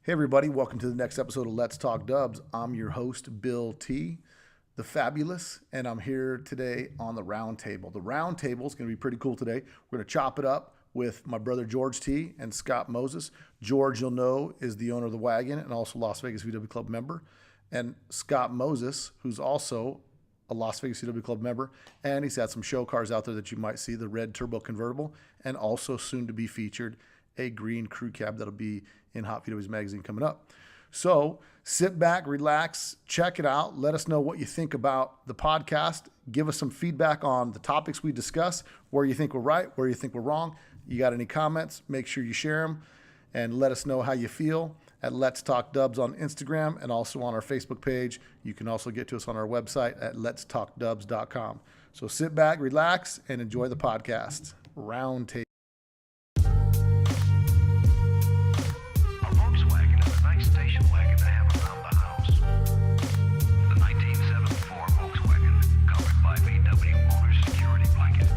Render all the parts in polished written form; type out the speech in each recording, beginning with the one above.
Hey everybody, welcome to the next episode of Let's Talk Dubs. I'm your host, Bill T, the Fabulous, and I'm here today on the round table. The round table is going to be pretty cool today. We're going to chop it up with my brother George T and Scott Moses. George, you'll know, is the owner of the Wagon and also Las Vegas VW Club member. And Scott Moses, who's also a Las Vegas VW Club member, and he's had some show cars out there that you might see, the red turbo convertible, and also soon to be featured a green crew cab that'll be in Hot VW's magazine coming up. So sit back, relax, check it out. Let us know what you think about the podcast. Give us some feedback on the topics we discuss, where you think we're right, where you think we're wrong. You got any comments, make sure you share them and let us know how you feel at Let's Talk Dubs on Instagram and also on our Facebook page. You can also get to us on our website at letstalkdubs.com. So sit back, relax, and enjoy the podcast. Round table. Station wagon to have around the house. The 1974 Volkswagen, covered by VW owner's security blanket.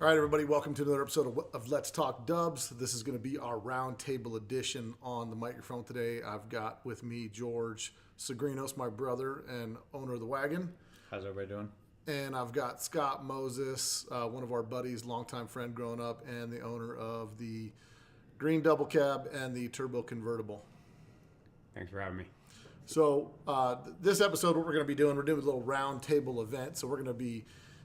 All right, everybody, welcome to another episode of Let's Talk Dubs. This is going to be our roundtable edition on the microphone today. I've got with me George Sagrinos, my brother and owner of the Wagon. How's everybody doing? And I've got Scott Moses, one of our buddies, longtime friend growing up, and the owner of the green double cab and the turbo convertible. Thanks for having me. So this episode, what we're going to be doing, we're doing a little roundtable event. So we're going to be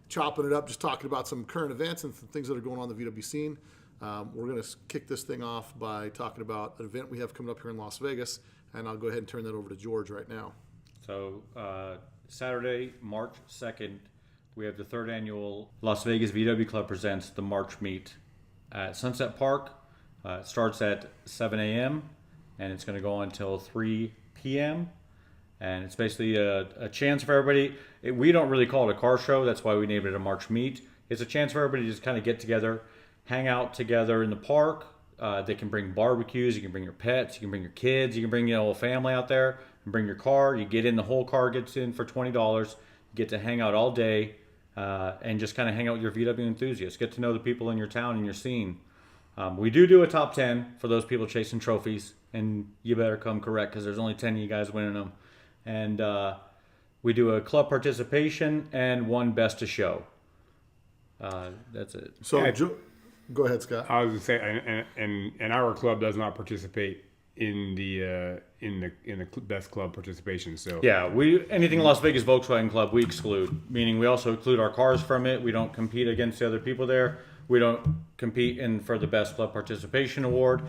chopping it up, just talking about some current events and some things that are going on in the VW scene. We're going to kick this thing off by talking about an event we have coming up here in Las Vegas, and I'll go ahead and turn that over to George right now. So Saturday, March 2nd, we have the third annual Las Vegas VW Club presents the March Meet at Sunset Park. It starts at 7 a.m. and it's going to go until 3 p.m. And it's basically a chance for everybody. We don't really call it a car show. That's why we named it a March Meet. It's a chance for everybody to just kind of get together, hang out together in the park. They can bring barbecues. You can bring your pets. You can bring your kids. You can bring your whole family out there and bring your car. You get in, the whole car gets in for $20. You get to hang out all day and just kind of hang out with your VW enthusiasts. Get to know the people in your town and your scene. We do a top 10 for those people chasing trophies. And you better come correct because there's only 10 of you guys winning them. And we do a club participation and one best of show. That's it. So go ahead, Scott. I was going to say, and our club does not participate in the best club participation. So yeah, anything Las Vegas Volkswagen Club we exclude. Meaning we also exclude our cars from it. We don't compete against the other people there. We don't compete for the best club participation award.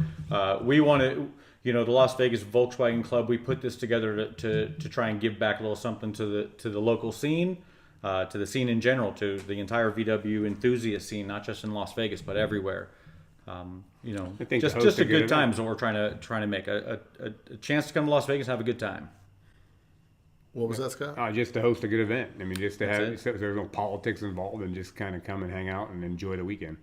We want to. The Las Vegas Volkswagen Club, we put this together to try and give back a little something to the local scene, to the scene in general, to the entire VW enthusiast scene, not just in Las Vegas, but everywhere. Just a good time is what we're trying to make a chance to come to Las Vegas and have a good time. What was that, Scott? Just to host a good event. I mean, just to have so there's no politics involved, and just kind of come and hang out and enjoy the weekend.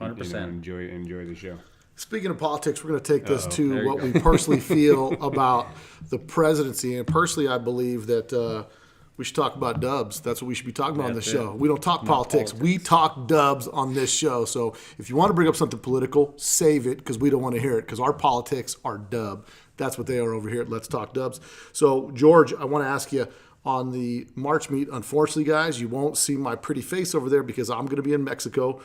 100%. Enjoy the show. Speaking of politics, we're going to take this to what we personally feel about the presidency. And personally, I believe that we should talk about dubs. That's what we should be talking about on this show. We don't talk politics. We talk dubs on this show. So if you want to bring up something political, save it because we don't want to hear it because our politics are dub. That's what they are over here at Let's Talk Dubs. So, George, I want to ask you, on the March Meet, unfortunately, guys, you won't see my pretty face over there because I'm going to be in Mexico.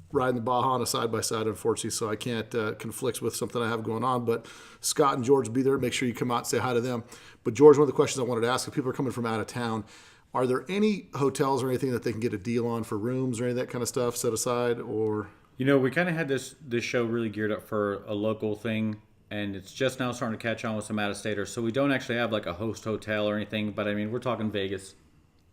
Riding the Baja on a side-by-side, unfortunately, so I can't conflict with something I have going on. But Scott and George will be there. Make sure you come out and say hi to them. But, George, one of the questions I wanted to ask, if people are coming from out of town, are there any hotels or anything that they can get a deal on for rooms or any of that kind of stuff set aside? Or we kind of had this show really geared up for a local thing, and it's just now starting to catch on with some out-of-staters. So we don't actually have like a host hotel or anything, but, I mean, we're talking Vegas.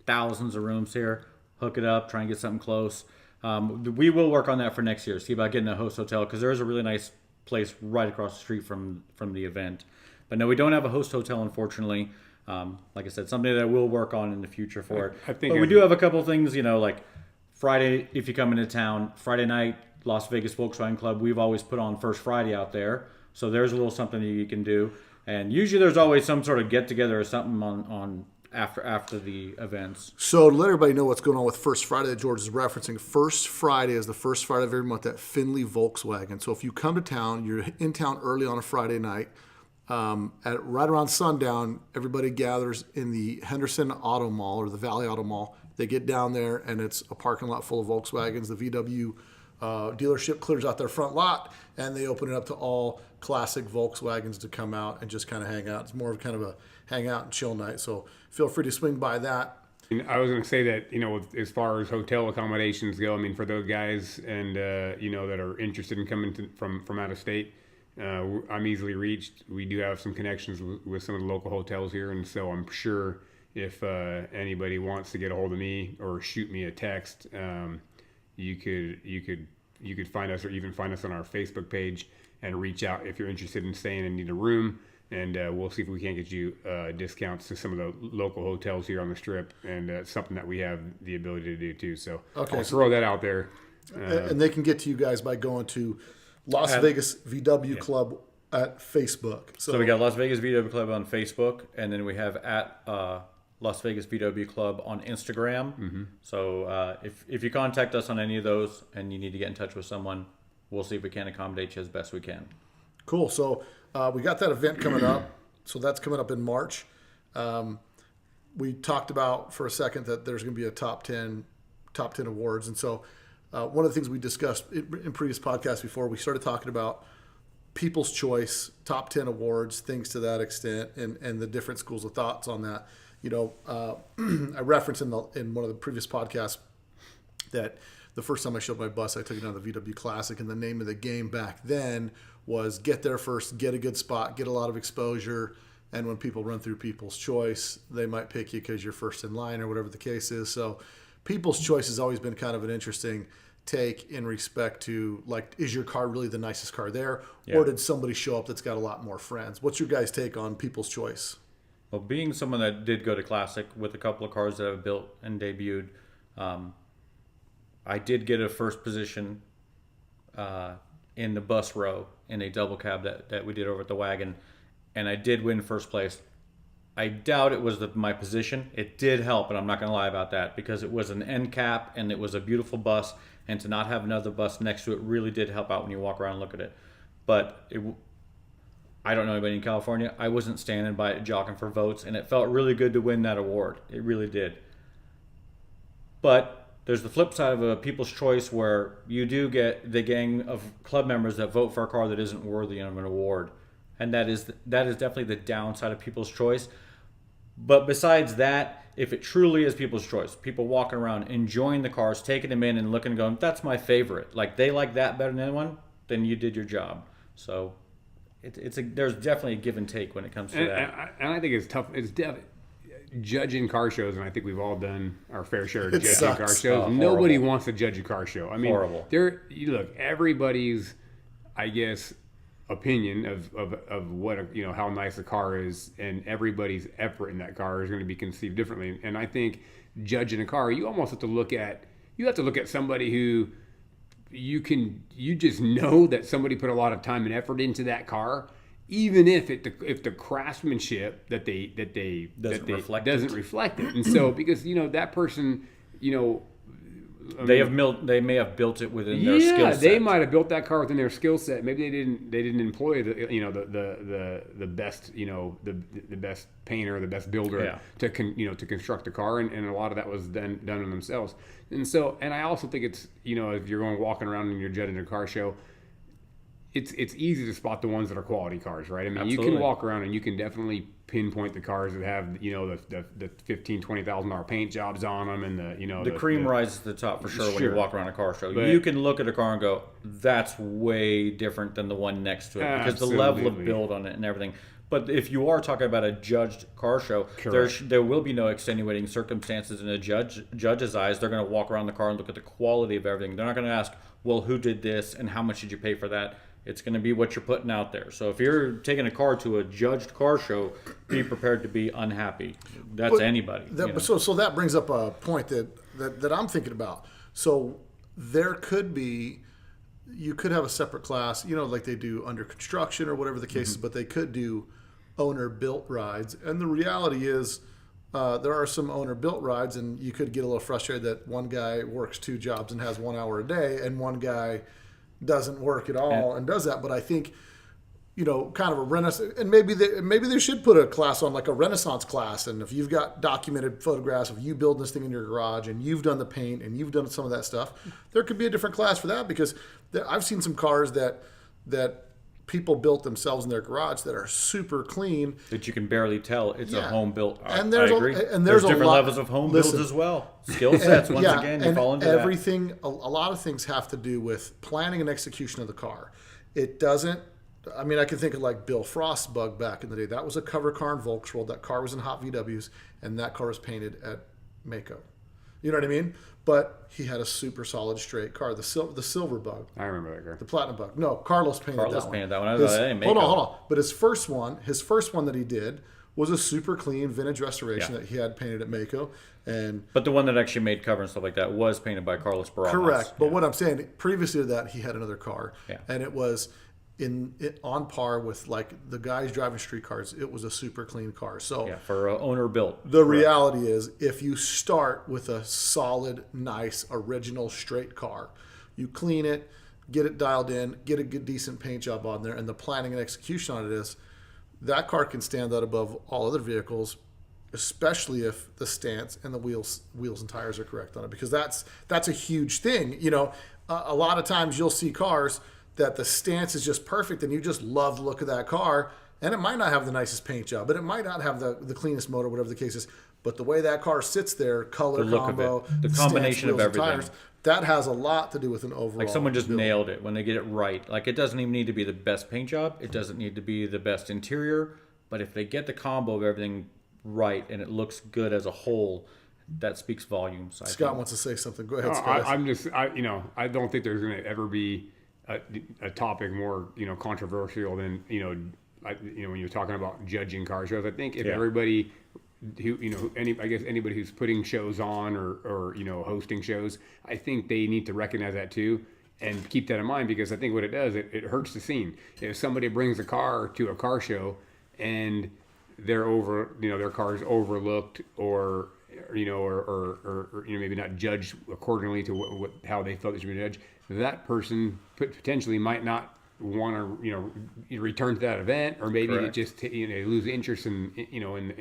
Thousands of rooms here. Hook it up, try and get something close. We will work on that for next year. See about getting a host hotel because there is a really nice place right across the street from the event. But no, we don't have a host hotel, unfortunately. Like I said, something that we'll work on in the future for it. But we do have a couple of things, like Friday, if you come into town, Friday night, Las Vegas Volkswagen Club, we've always put on First Friday out there. So there's a little something that you can do. And usually there's always some sort of get together or something on after the events. So to let everybody know what's going on with First Friday that George is referencing, First Friday is the first Friday of every month at Findlay Volkswagen. So if you come to town, you're in town early on a Friday night, at right around sundown, everybody gathers in the Henderson Auto Mall or the Valley Auto Mall. They get down there, and it's a parking lot full of Volkswagens. The VW dealership clears out their front lot, and they open it up to all classic Volkswagens to come out and just kind of hang out. It's more of kind of a hang out and chill night. So feel free to swing by that. I was going to say that, as far as hotel accommodations go, for those guys and, that are interested in coming from out of state, I'm easily reached. We do have some connections with some of the local hotels here. And so I'm sure if anybody wants to get a hold of me or shoot me a text, you could find us or even find us on our Facebook page and reach out if you're interested in staying and need a room. And we'll see if we can't get you discounts to some of the local hotels here on the Strip. And it's something that we have the ability to do too. So Okay, I'll throw that out there. And they can get to you guys by going to Las Vegas VW Club at Facebook. So we got Las Vegas VW Club on Facebook, and then we have at Las Vegas VW Club on Instagram. Mm-hmm. So if you contact us on any of those and you need to get in touch with someone, we'll see if we can accommodate you as best we can. Cool. So we got that event coming up. So that's coming up in March. We talked about for a second that there's going to be a top 10 awards. And so one of the things we discussed in previous podcasts before, we started talking about People's Choice, top 10 awards, things to that extent, and the different schools of thoughts on that. I referenced in one of the previous podcasts that the first time I showed my bus, I took it on the VW Classic, and the name of the game back then was get there first, get a good spot, get a lot of exposure, and when people run through People's Choice, they might pick you because you're first in line or whatever the case is. So People's Choice has always been kind of an interesting take in respect to, like, is your car really the nicest car there, or did somebody show up that's got a lot more friends? What's your guys' take on People's Choice? Well, being someone that did go to Classic with a couple of cars that I've built and debuted, I did get a first position in the bus row in a double cab that we did over at the Wagon, and I did win first place. I doubt it was my position. It did help, and I'm not going to lie about that, because it was an end cap and it was a beautiful bus, and to not have another bus next to it really did help out when you walk around and look at it. But I don't know anybody in California. I wasn't standing by it jockeying for votes, and it felt really good to win that award. It really did. But there's the flip side of a People's Choice where you do get the gang of club members that vote for a car that isn't worthy of an award. And that is definitely the downside of People's Choice. But besides that, if it truly is People's Choice, people walking around enjoying the cars, taking them in and looking and going, that's my favorite. Like, they like that better than anyone, then you did your job. So there's definitely a give and take when it comes to that. And I think it's tough. It's judging car shows, and I think we've all done our fair share of judging car shows. Nobody wants to judge a car show. I mean, horrible. Look, everybody's, I guess, opinion of what how nice a car is, and everybody's effort in that car is going to be conceived differently. And I think judging a car, you almost have to look at somebody who you just know that somebody put a lot of time and effort into that car, even if the craftsmanship doesn't reflect it. And so because that person, they may have built it within their skill set. They might have built that car within their skill set. Maybe they didn't employ the best the best painter, the best builder to construct the car, and a lot of that was done on themselves. And I also think it's if you're walking around and you're judging a car show, it's easy to spot the ones that are quality cars, right? I mean, Absolutely. You can walk around and you can definitely pinpoint the cars that have the $15,000-$20,000 paint jobs on them, and the cream rises to the top for sure when you walk around a car show. But you can look at a car and go, that's way different than the one next to it, because the level of build on it and everything. But if you are talking about a judged car show, there will be no extenuating circumstances in a judge's eyes. They're going to walk around the car and look at the quality of everything. They're not going to ask, well, who did this and how much did you pay for that? It's going to be what you're putting out there. So if you're taking a car to a judged car show, be prepared to be unhappy. That's anybody. So that brings up a point that I'm thinking about. So there could be you could have a separate class, like they do under construction or whatever the case is, but they could do owner built rides. And the reality is, there are some owner built rides, and you could get a little frustrated that one guy works 2 jobs and has 1 hour a day, and one guy doesn't work at all and does that. But I think, kind of a renaissance, and maybe they should put a class on, like a Renaissance class. And if you've got documented photographs of you building this thing in your garage, and you've done the paint, and you've done some of that stuff, there could be a different class for that, because I've seen some cars that people built themselves in their garage that are super clean, that you can barely tell it's a home built. And I agree. There's different levels of home builds as well. Skill sets, once again, you fall into everything. A lot of things have to do with planning and execution of the car. It doesn't. I mean, I can think of like Bill Frost's bug back in the day. That was a cover car in Volkswagen. That car was in hot VWs, and that car was painted at Mako. You know what I mean? But he had a super solid straight car. The silver bug. I remember that car. The platinum bug. No, Carlos painted that one. Carlos painted that one. I didn't make hold on. But his first one that he did was a super clean vintage restoration that he had painted at Mako. But the one that actually made cover and stuff like that was painted by Carlos Barajas. Correct. But what I'm saying, previously to that, he had another car. Yeah. And it was on par with like the guys driving street cars. It was a super clean car. So for owner built. The reality is, if you start with a solid, nice, original straight car, you clean it, get it dialed in, get a good, decent paint job on there, and the planning and execution on it is, that car can stand out above all other vehicles, especially if the stance and the wheels and tires are correct on it, because that's a huge thing. A lot of times you'll see cars that the stance is just perfect and you just love the look of that car, and it might not have the nicest paint job, but it might not have the cleanest motor, whatever the case is, but the way that car sits there, color the look combo, of it, the combination stance, of everything, tires, that has a lot to do with an overall. Like someone just build. nailed it when they get it right. Like, it doesn't even need to be the best paint job, it doesn't need to be the best interior, but if they get the combo of everything right and it looks good as a whole, that speaks volumes. Scott wants to say something. Go ahead, Scott. Scott. I don't think there's going to ever be a topic more controversial than when you're talking about judging car shows. I think if everybody who anybody who's putting shows on or hosting shows, I think they need to recognize that too and keep that in mind, because I think what it does, it hurts the scene. If somebody brings a car to a car show and their car is overlooked or maybe not judged accordingly to how they felt it should be judged, that person potentially might not want to return to that event, or maybe it just lose interest in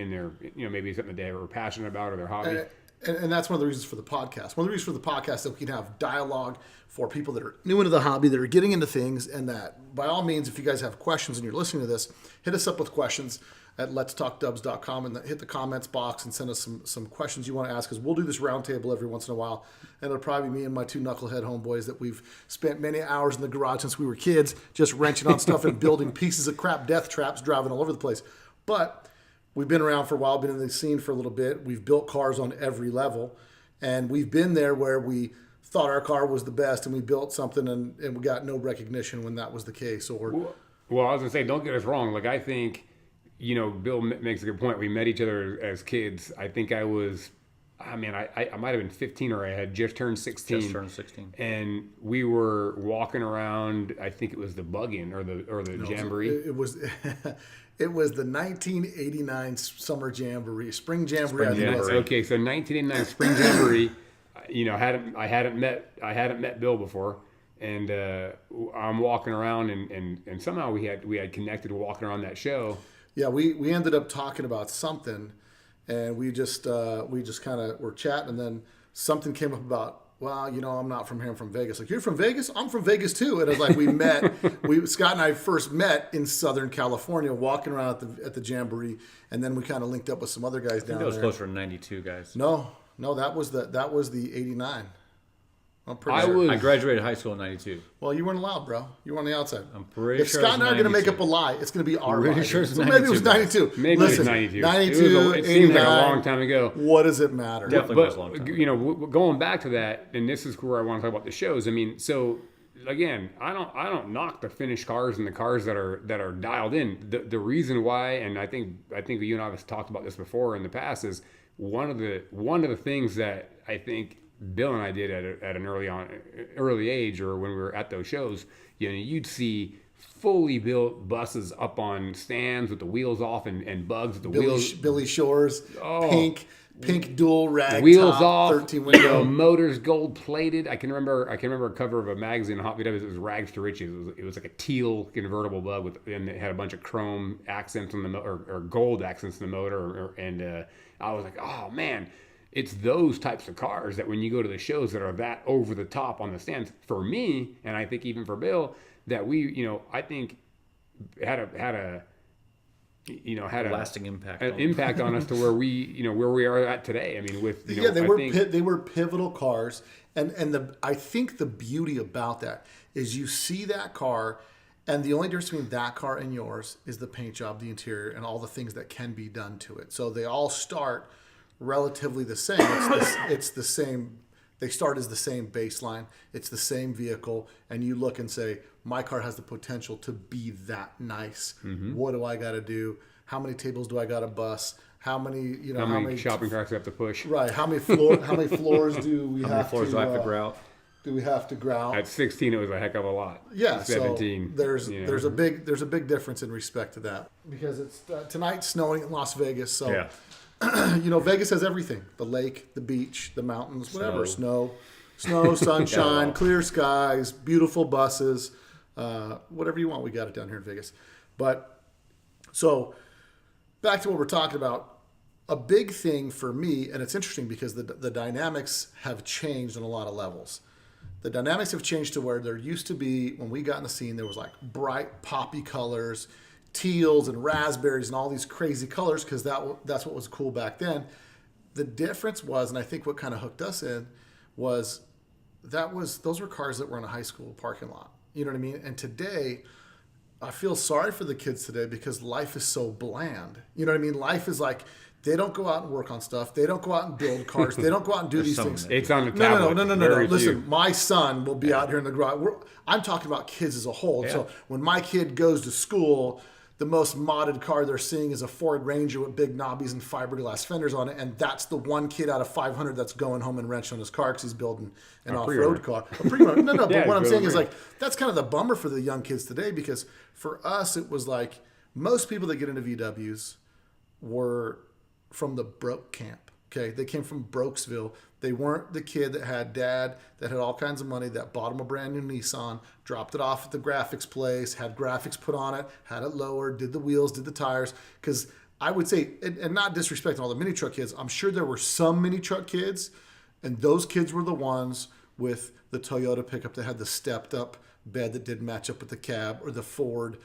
their maybe something that they were passionate about or their hobby. And that's one of the reasons for the podcast. One of the reasons for the podcast is that we can have dialogue for people that are new into the hobby, that are getting into things, and that by all means, if you guys have questions and you're listening to this, hit us up with questions at letstalkdubs.com and hit the comments box and send us some questions you want to ask, because we'll do this roundtable every once in a while, and it'll probably be me and my 2 knucklehead homeboys that we've spent many hours in the garage since we were kids, just wrenching on stuff and building pieces of crap death traps, driving all over the place. But we've been around for a while, been in the scene for a little bit. We've built cars on every level, and we've been there where we thought our car was the best, and we built something and we got no recognition when that was the case. Or well, I was gonna say, don't get us wrong. Like, I think, Bill makes a good point. We met each other as kids. I think I might have been 15, or I had just turned 16. Just turned 16. And we were walking around, I think it was the Bug-In or the Jamboree. It was it was the 1989 Summer Jamboree, Spring Jamboree. Okay, so 1989 Spring Jamboree. I hadn't met Bill before, and I'm walking around, and somehow we had connected walking around that show. Yeah, we ended up talking about something, and we just kind of were chatting, and then something came up about, well, I'm not from here, I'm from Vegas. Like, you're from Vegas? I'm from Vegas too. And it was like we met. Scott and I first met in Southern California, walking around at the Jamboree, and then we kind of linked up with some other guys down there. That was closer to 92, guys. No, that was the 89. I'm pretty sure. I graduated high school in 92. Well, you weren't allowed, bro. You were on the outside. I'm pretty sure. If Scott and I are going to make up a lie, it's going to be our lie. Pretty sure it's so 92. Maybe it was 92. Maybe Listen, it was 92. 92, It seems like a long time ago. What does it matter? Definitely was a long time ago. Going back to that, and this is where I want to talk about the shows. I mean, so again, I don't knock the finished cars and the cars that are dialed in. The reason why, and I think you and I have talked about this before in the past, is one of the things that I think Bill and I did at an early age, or when we were at those shows, you'd see fully built buses up on stands with the wheels off and bugs with the wheels. Billy Shore's pink dual rag Wheels top, off, 13 window. motors gold plated. I can remember a cover of a magazine, Hot VW. It was Rags to Riches. It was like a teal convertible bug and it had a bunch of chrome accents on the or gold accents in the motor. And I was like, oh man, it's those types of cars that when you go to the shows that are that over the top on the stands. For me, and I think even for Bill, that we, I think had a lasting impact. An impact on us to where we are at today. I mean, with they were pivotal cars, and I think the beauty about that is you see that car, and the only difference between that car and yours is the paint job, the interior, and all the things that can be done to it. So they all start relatively the same. It's the same. They start as the same baseline. It's the same vehicle, and you look and say, my car has the potential to be that nice. Mm-hmm. What do I got to do? How many tables do I got to bus? How many shopping carts do I have to push? Right. How many floors do we have to? Do I have to grout? Do we have to grout? At 16, it was a heck of a lot. Yeah. At 17. So there's a big difference in respect to that, because it's tonight snowing in Las Vegas. So yeah. Vegas has everything: the lake, the beach, the mountains, whatever. Snow, sunshine, clear skies, beautiful buses. Whatever you want, we got it down here in Vegas. But so back to what we're talking about, a big thing for me, and it's interesting because the dynamics have changed on a lot of levels. The dynamics have changed to where there used to be, when we got in the scene, there was like bright poppy colors, teals and raspberries and all these crazy colors, because that's what was cool back then. The difference was, and I think what kind of hooked us in, was those were cars that were in a high school parking lot. You know what I mean? And today, I feel sorry for the kids today because life is so bland. You know what I mean? Life is like, they don't go out and work on stuff. They don't go out and build cars. They don't go out and do these things. It's on the tablet. No. Listen, my son will be out here in the garage. I'm talking about kids as a whole. Yeah. So when my kid goes to school, the most modded car they're seeing is a Ford Ranger with big knobbies and fiberglass fenders on it, and that's the one kid out of 500 that's going home and wrenching on his car because he's building an off-road car. No, but what I'm saying is, like, that's kind of the bummer for the young kids today, because for us it was like most people that get into VWs were from the broke camp. Okay, they came from Brokesville. They weren't the kid that had dad that had all kinds of money that bought him a brand new Nissan, dropped it off at the graphics place, had graphics put on it, had it lowered, did the wheels, did the tires. Because I would say, and not disrespecting all the mini truck kids, I'm sure there were some mini truck kids, and those kids were the ones with the Toyota pickup that had the stepped up bed that didn't match up with the cab, or the Ford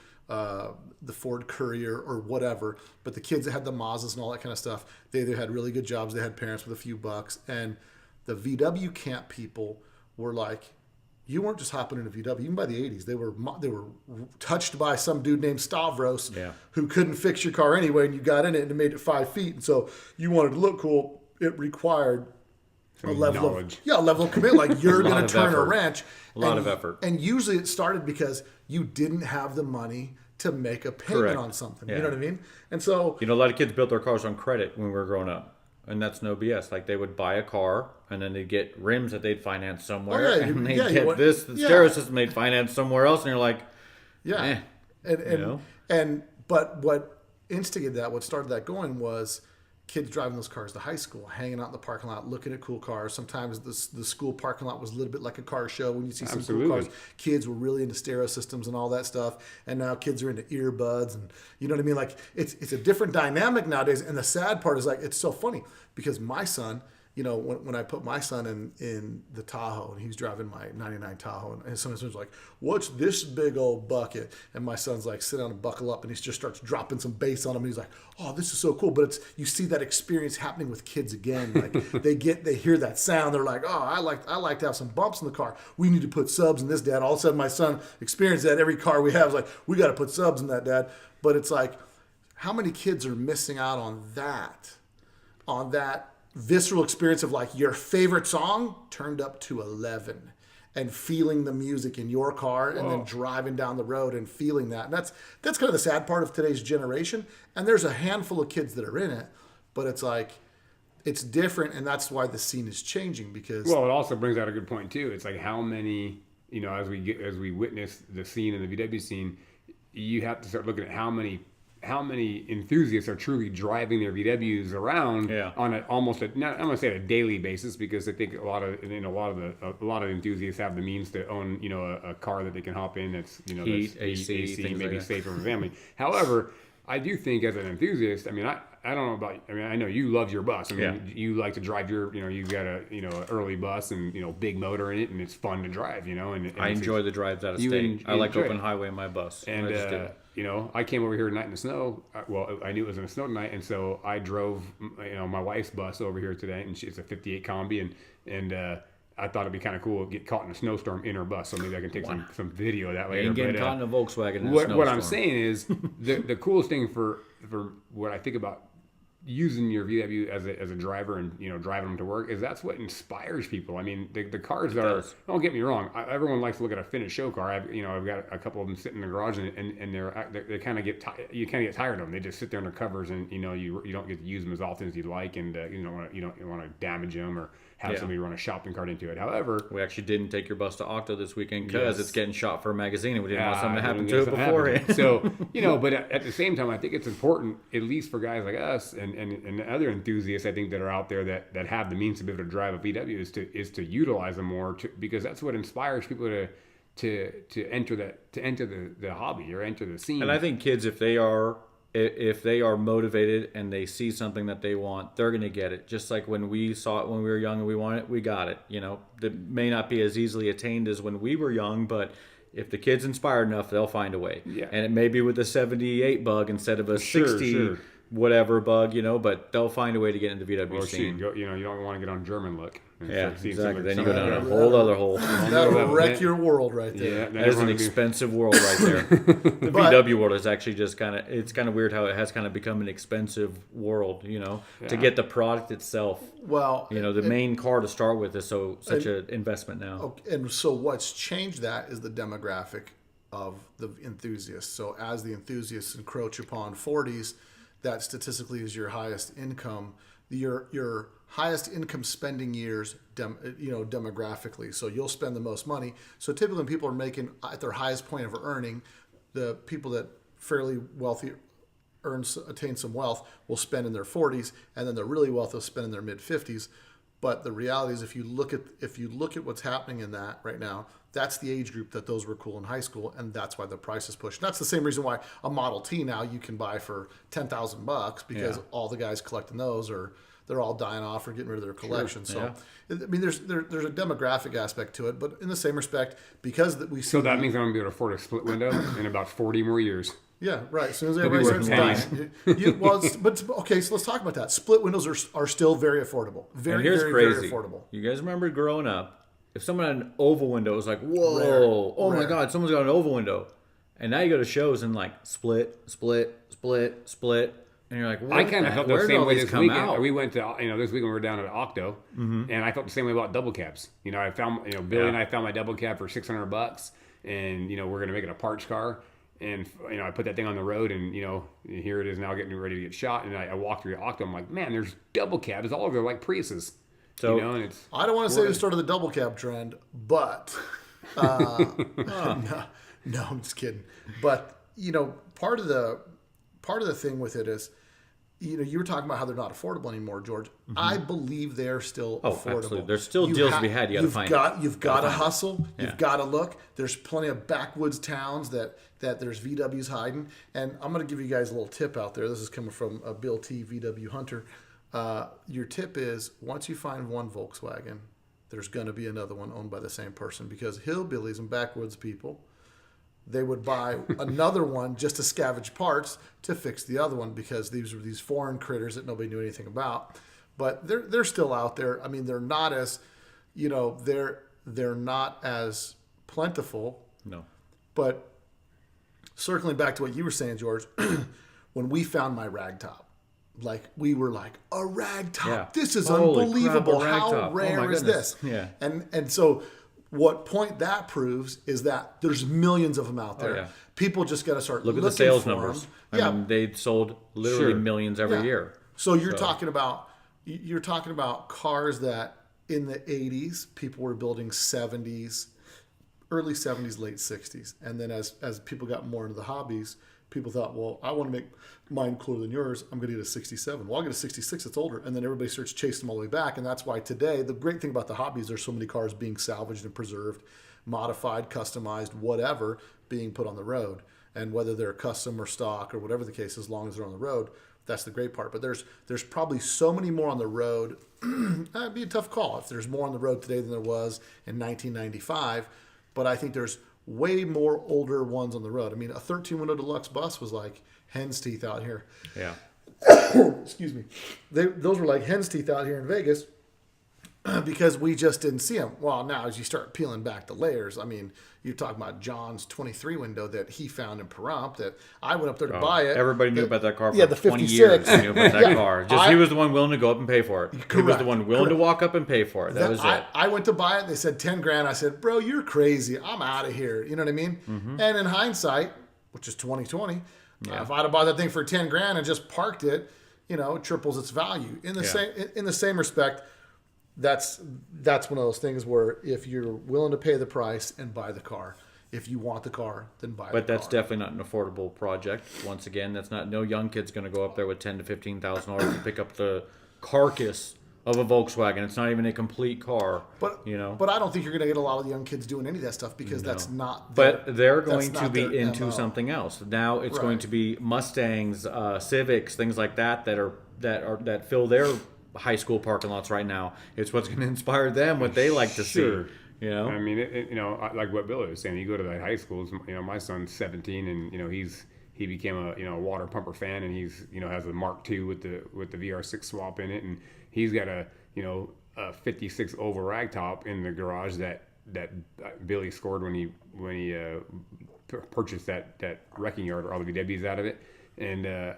Courier or whatever. But the kids that had the Mazdas and all that kind of stuff, they either had really good jobs, they had parents with a few bucks. And the VW camp people were like, you weren't just hopping into VW. Even by the 80s, they were touched by some dude named Stavros who couldn't fix your car anyway, and you got in it and it made it 5 feet. And so you wanted to look cool. It required a level of commitment. Like, you're going to turn a wrench. A lot of effort. And usually it started because you didn't have the money to make a payment on something. Yeah. You know what I mean? And so, a lot of kids built their cars on credit when we were growing up. And that's no BS. Like, they would buy a car, and then they'd get rims that they'd finance somewhere, and they'd get the stereo system they'd finance somewhere else, and you're like, but what instigated that, what started that going, was kids driving those cars to high school, hanging out in the parking lot, looking at cool cars. Sometimes the school parking lot was a little bit like a car show when you see some cool cars. Kids were really into stereo systems and all that stuff, and now kids are into earbuds, and you know what I mean? Like, it's a different dynamic nowadays. And the sad part is, like, it's so funny because my son, when I put my son in the Tahoe, and he's driving my 99 Tahoe, and someone's like, what's this big old bucket? And my son's like, sit down and buckle up, and he just starts dropping some bass on him, and he's like, oh, this is so cool. But you see that experience happening with kids again. Like, they hear that sound, they're like, oh, I like to have some bumps in the car. We need to put subs in this, Dad. All of a sudden my son experienced that. Every car we have is like, we got to put subs in that, Dad. But it's like, how many kids are missing out on that visceral experience of, like, your favorite song turned up to 11 and feeling the music in your car and then driving down the road and feeling that. And that's kind of the sad part of today's generation. And there's a handful of kids that are in it, but it's like, it's different, and that's why the scene is changing because Well, it also brings out a good point too. It's like how many, as we witness the scene in the VW scene, you have to start looking at how many enthusiasts are truly driving their VWs around on almost I'm going to say a daily basis, because I think a lot of enthusiasts have the means to own a car that they can hop in that's Heat, that's AC, things maybe like that. safer for family. However, I do think as an enthusiast, I mean, I don't know about. I mean, I know you love your bus. I mean, you like to drive your. You've got a an early bus and big motor in it, and it's fun to drive. And I enjoy the drives out of state. I like open highway in my bus. And I just do. I came over here tonight in the snow. Well, I knew it was going to snow tonight, and so I drove my wife's bus over here today, and it's a '58 Combi, and I thought it'd be kind of cool to get caught in a snowstorm in her bus, so maybe I can take some video that later. Ain't getting caught in a Volkswagen in a What I'm snowstorm. saying is the coolest thing for what I think about using your VW as a driver and driving them to work is that's what inspires people. I mean, the cars don't get me wrong. Everyone likes to look at a finished show car. I've got a couple of them sitting in the garage and they kind of get you kind of get tired of them. They just sit there under covers and you don't get to use them as often as you'd like, and you don't want to damage them or have somebody run a shopping cart into it. However, we actually didn't take your bus to Octo this weekend because it's getting shot for a magazine, and we didn't want something to happen to it beforehand. So but at the same time, I think it's important, at least for guys like us and other enthusiasts, I think, that are out there that have the means to be able to drive a VW, is to utilize them more, because that's what inspires people to enter the hobby or enter the scene. And I think kids, if they are motivated and they see something that they want, they're going to get it. Just like when we saw it when we were young and we wanted it, we got it. That may not be as easily attained as when we were young, but if the kid's inspired enough, they'll find a way. Yeah. And it may be with a 78 bug instead of a 60 whatever bug, but they'll find a way to get into the VW scene. You don't want to get on German look. Yeah, exactly. Then you go down a whole other hole. that'll wreck your world right there. Yeah, That is an expensive world right there. The VW world is actually just it's kind of weird how it has kind of become an expensive world, to get the product itself. Well, the main car to start with is such an investment now. Okay, and so what's changed that is the demographic of the enthusiasts. So as the enthusiasts encroach upon 40s, that statistically is your highest income, your highest income spending years, demographically. So you'll spend the most money. So typically when people are making at their highest point of earning, the people that fairly wealthy attain some wealth will spend in their 40s, and then the really wealthy will spend in their mid 50s. But the reality is, if you look at what's happening in that right now, that's the age group that those were cool in high school, and that's why the price is pushed. And that's the same reason why a Model T now you can buy for $10,000 because all the guys collecting those they're all dying off or getting rid of their collection. So I mean, there's a demographic aspect to it, but in the same respect, because we see. So that means I'm going to be able to afford a split window in about 40 more years. Yeah, right. As soon as everybody starts dying. Okay, so let's talk about that. Split windows are still very affordable. And here's crazy. Very affordable. You guys remember growing up, if someone had an oval window, it was like, whoa, my God, someone's got an oval window. And now you go to shows and like split, and you're like, I kind of felt the same way this weekend. Out? We went to, this weekend we were down at Octo, and I felt the same way about double cabs. I found, Billy and I found my double cab for $600, and we're gonna make it a parts car. And I put that thing on the road, and here it is now getting ready to get shot. And I walked through Octo. I'm like, man, there's double cabs all over, like Priuses. So and it's. I don't want to say we started the double cab trend, but no, I'm just kidding. But part of the thing with it is, you were talking about how they're not affordable anymore, George. Mm-hmm. I believe they're still affordable. Absolutely. There's still deals to be had. You've got to hustle. Yeah. You've got to look. There's plenty of backwoods towns that there's VWs hiding. And I'm going to give you guys a little tip out there. This is coming from a Bill T. VW Hunter. Your tip is, once you find one Volkswagen, there's going to be another one owned by the same person, because hillbillies and backwoods people, they would buy another one just to scavenge parts to fix the other one, because these were these foreign critters that nobody knew anything about. But they're still out there. I mean, they're not as, they're not as plentiful. No. But circling back to what you were saying, George, when we found my ragtop, we were like, a ragtop. Yeah. This is unbelievable. Crap, how rare is this? Yeah. And so what point that proves is that there's millions of them out there. People just got to start looking at the sales numbers. I mean, they sold literally millions every year. So you're talking about, you're talking about cars that in the 80s, people were building 70s, early 70s, late 60s. And then as people got more into the hobbies, people thought, well, I want to make mine cooler than yours. I'm going to get a 67. Well, I'll get a 66. It's older. And then everybody starts chasing them all the way back. And that's why today, the great thing about the hobbies, there's so many cars being salvaged and preserved, modified, customized, whatever, being put on the road. And whether they're custom or stock or whatever the case, as long as they're on the road, that's the great part. But there's probably so many more on the road. That'd be a tough call if there's more on the road today than there was in 1995. But I think there's way more older ones on the road. I mean, a 13-window deluxe bus was like hen's teeth out here. Yeah. Excuse me. Those were like hen's teeth out here in Vegas because we just didn't see them. Well, now as you start peeling back the layers, I mean, you're talking about John's 23 window that he found in Pahrump that I went up there to buy it. Everybody knew about that car for the 20 56. years. They knew about that Yeah. car. He was the one willing to go up and pay for it. Correct. He was the one willing to walk up and pay for it. That was it. I went to buy it. They said 10 grand. I said, bro, you're crazy. I'm out of here. You know what I mean? Mm-hmm. And in hindsight, which is 2020, if I'd have bought that thing for 10 grand and just parked it, it triples its value. In the same respect, that's one of those things where if you're willing to pay the price and buy the car, if you want the car, then buy the car. But that's definitely not an affordable project. Once again, that's not. No young kid's going to go up there with $10,000 to $15,000 to pick up the carcass of a Volkswagen. It's not even a complete car. But But I don't think you're going to get a lot of young kids doing any of that stuff because that's not. But they're going that's to not be their into MO. something else. Now it's going Right. to be Mustangs, Civics, things like that that fill their high school parking lots right now. It's what's going to inspire them, what they like to Sure. see. I mean, like what Billy was saying, you go to the high schools. My son's 17, and he became a water pumper fan, and he's has a Mark II with the VR6 swap in it, and he's got a 56 oval ragtop in the garage that Billy scored when he purchased that wrecking yard or all the VWs out of it, and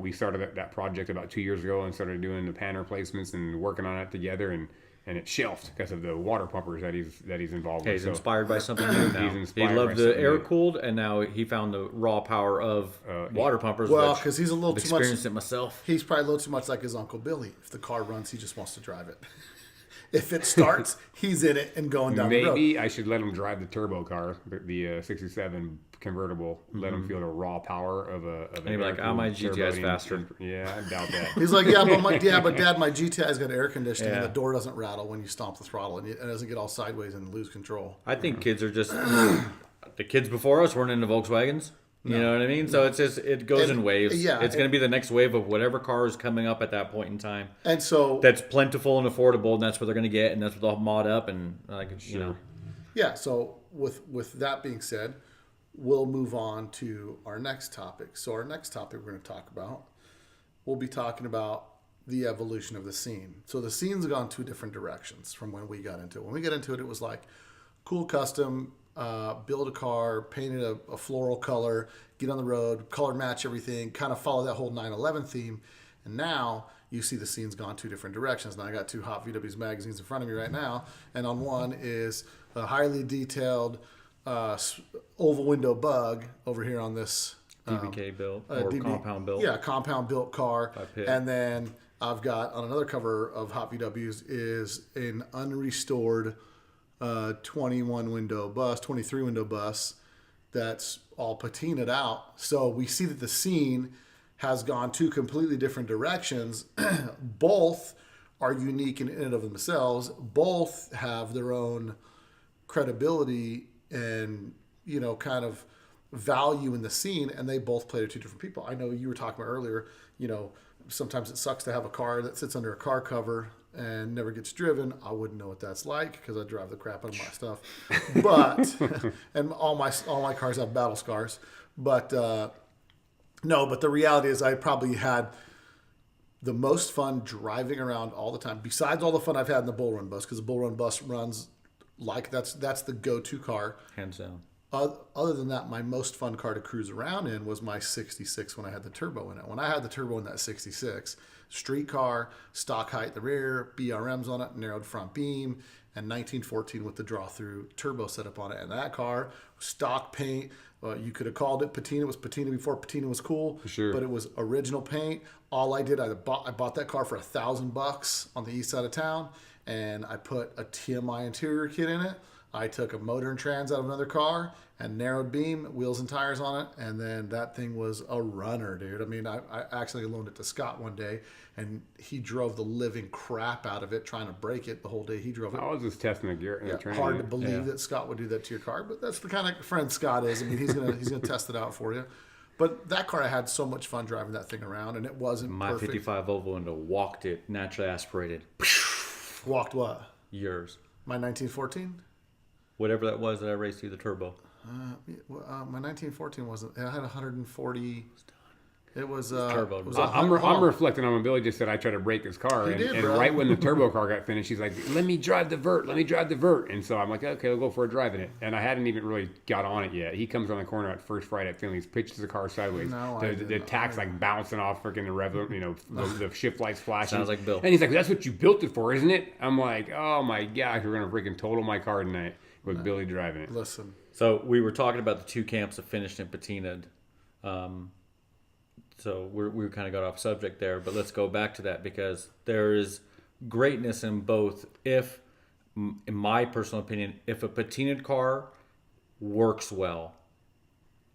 we started that project about 2 years ago and started doing the pan replacements and working on it together, and it shelved because of the water pumpers that he's involved with. He's inspired by something new now. He's He inspired loved by the something air new. cooled, and now he found the raw power of water pumpers. Well, which because he's a little I've too much. experienced it myself. He's probably a little too much like his Uncle Billy. If the car runs, he just wants to drive it. If it starts, he's in it and going down the road. Maybe I should let him drive the turbo car, the 67 convertible. Let him feel the raw power of a. And he'd be like, my GTI is faster. Yeah, I doubt that. He's like, but Dad, my GTI's got air conditioning and the door doesn't rattle when you stomp the throttle and it doesn't get all sideways and lose control. I think kids are just the kids before us weren't into Volkswagens. You know what I mean? So it's just it goes in waves. Yeah, it's going to be the next wave of whatever car is coming up at that point in time. And so That's plentiful and affordable, and that's what they're going to get, and that's what they'll mod up, and yeah. So with that being said, we'll move on to our next topic. So our next topic we'll be talking about the evolution of the scene. So the scene's gone two different directions from when we got into it. When we got into it, it was like cool custom, build a car, paint it a floral color, get on the road, color match everything, kind of follow that whole 9/11 theme. And now you see the scene's gone two different directions. Now I got two Hot VW's magazines in front of me right now, and on one is a highly detailed oval window bug over here on this DBK built or compound built. Yeah, compound built car. Pitt. And then I've got on another cover of Hot VW's is an unrestored 21 window bus, 23 window bus that's all patinaed out. So we see that the scene has gone two completely different directions. Both are unique in and of themselves. Both have their own credibility and kind of value in the scene, and they both play to two different people. I know you were talking about earlier, sometimes it sucks to have a car that sits under a car cover and never gets driven. I wouldn't know what that's like because I drive the crap out of my stuff. But and all my cars have battle scars. But but the reality is I probably had the most fun driving around all the time. Besides all the fun I've had in the Bull Run bus, because the Bull Run bus runs like that's the go-to car. Hands down. Other than that, my most fun car to cruise around in was my 66 when I had the turbo in it. When I had the turbo in that 66, street car, stock height at the rear, BRMs on it, narrowed front beam, and 1914 with the draw-through turbo setup on it. And that car, stock paint, you could have called it patina. It was patina before patina was cool. For sure. But it was original paint. All I did, I bought that car for $1,000 on the east side of town, and I put a TMI interior kit in it. I took a motor and trans out of another car and narrowed beam, wheels and tires on it, and then that thing was a runner, dude. I mean, I actually loaned it to Scott one day, and he drove the living crap out of it trying to break it the whole day he drove it. I was just testing the gear. Yeah, hard to believe that Scott would do that to your car, but that's the kind of friend Scott is. I mean, he's gonna test it out for you. But that car, I had so much fun driving that thing around, and it wasn't My perfect. 55 Volvo and walked it, naturally aspirated. Walked what? Yours. My 1914? Whatever that was that I raced through the turbo. My 1914 wasn't. It had 140. It was turbo. It was I'm reflecting on when Billy just said I tried to break his car, He and, did, and bro. right when the turbo car got finished, he's like, "Let me drive the vert, and so I'm like, "Okay, we'll go for a drive in it." And I hadn't even really got on it yet. He comes on the corner at first Friday at Finley's, pitches the car sideways. No, I the didn't. tack's like bouncing off freaking the rev, the shift lights flashing. Sounds like Bill. And he's like, "That's what you built it for, isn't it?" I'm like, "Oh my gosh, we're gonna freaking total my car tonight with Billy driving it." Listen, So we were talking about the two camps that finished in Patinaed. So we kind of got off subject there, but let's go back to that because there is greatness in both. If, in my personal opinion, if a patinaed car works well,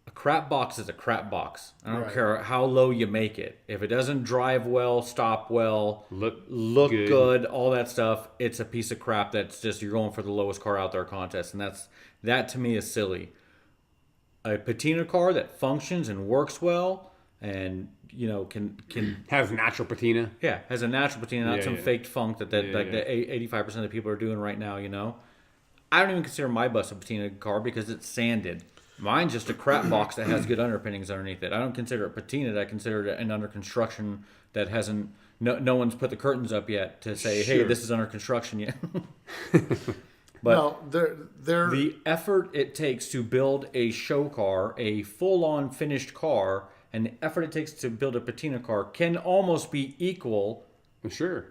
a crap box is a crap box. I don't Right. care how low you make it. If it doesn't drive well, stop well, Look good, all that stuff, it's a piece of crap. That's just you're going for the lowest car out there contest, and that to me is silly. A patina car that functions and works well, and can Has natural patina. has a natural patina, not Yeah, some yeah. faked funk that the 85% of people are doing right now. I don't even consider my bus a patina car because it's sanded. Mine's just a crap box that has good underpinnings underneath it. I don't consider it patinaed. I consider it an under construction that hasn't. No one's put the curtains up yet to say, hey, Sure. this is under construction yet. But no, they're the effort it takes to build a show car, a full-on finished car, and the effort it takes to build a patina car can almost be equal. Sure.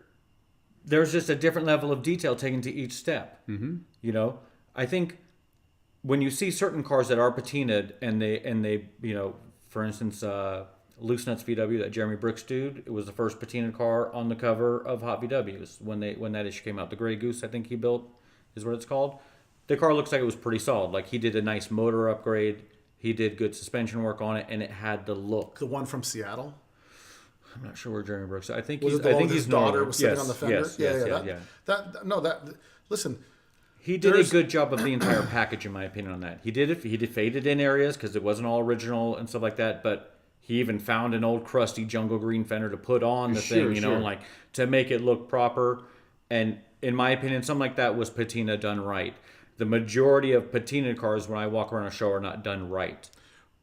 There's just a different level of detail taken to each step. Mm-hmm. I think when you see certain cars that are patinaed and they for instance, Loose Nuts VW, that Jeremy Brooks dude, it was the first patinaed car on the cover of Hot VWs when that issue came out. The Grey Goose, I think he built, is what it's called. The car looks like it was pretty solid. Like he did a nice motor upgrade. He did good suspension work on it, and it had the look. the one from Seattle. I'm not sure where Jeremy Brooks. I think Was he's. it the I one think with his he's daughter northern. was sitting Yes, on the fender? Yes, yeah. Listen, He did a There's- good job of the entire package, in my opinion, on that. He did it. He faded in areas because it wasn't all original and stuff like that. But he even found an old crusty jungle green fender to put on the Sure, thing, sure. and like to make it look proper. And in my opinion, something like that was patina done right. The majority of patina cars, when I walk around a show, are not done right.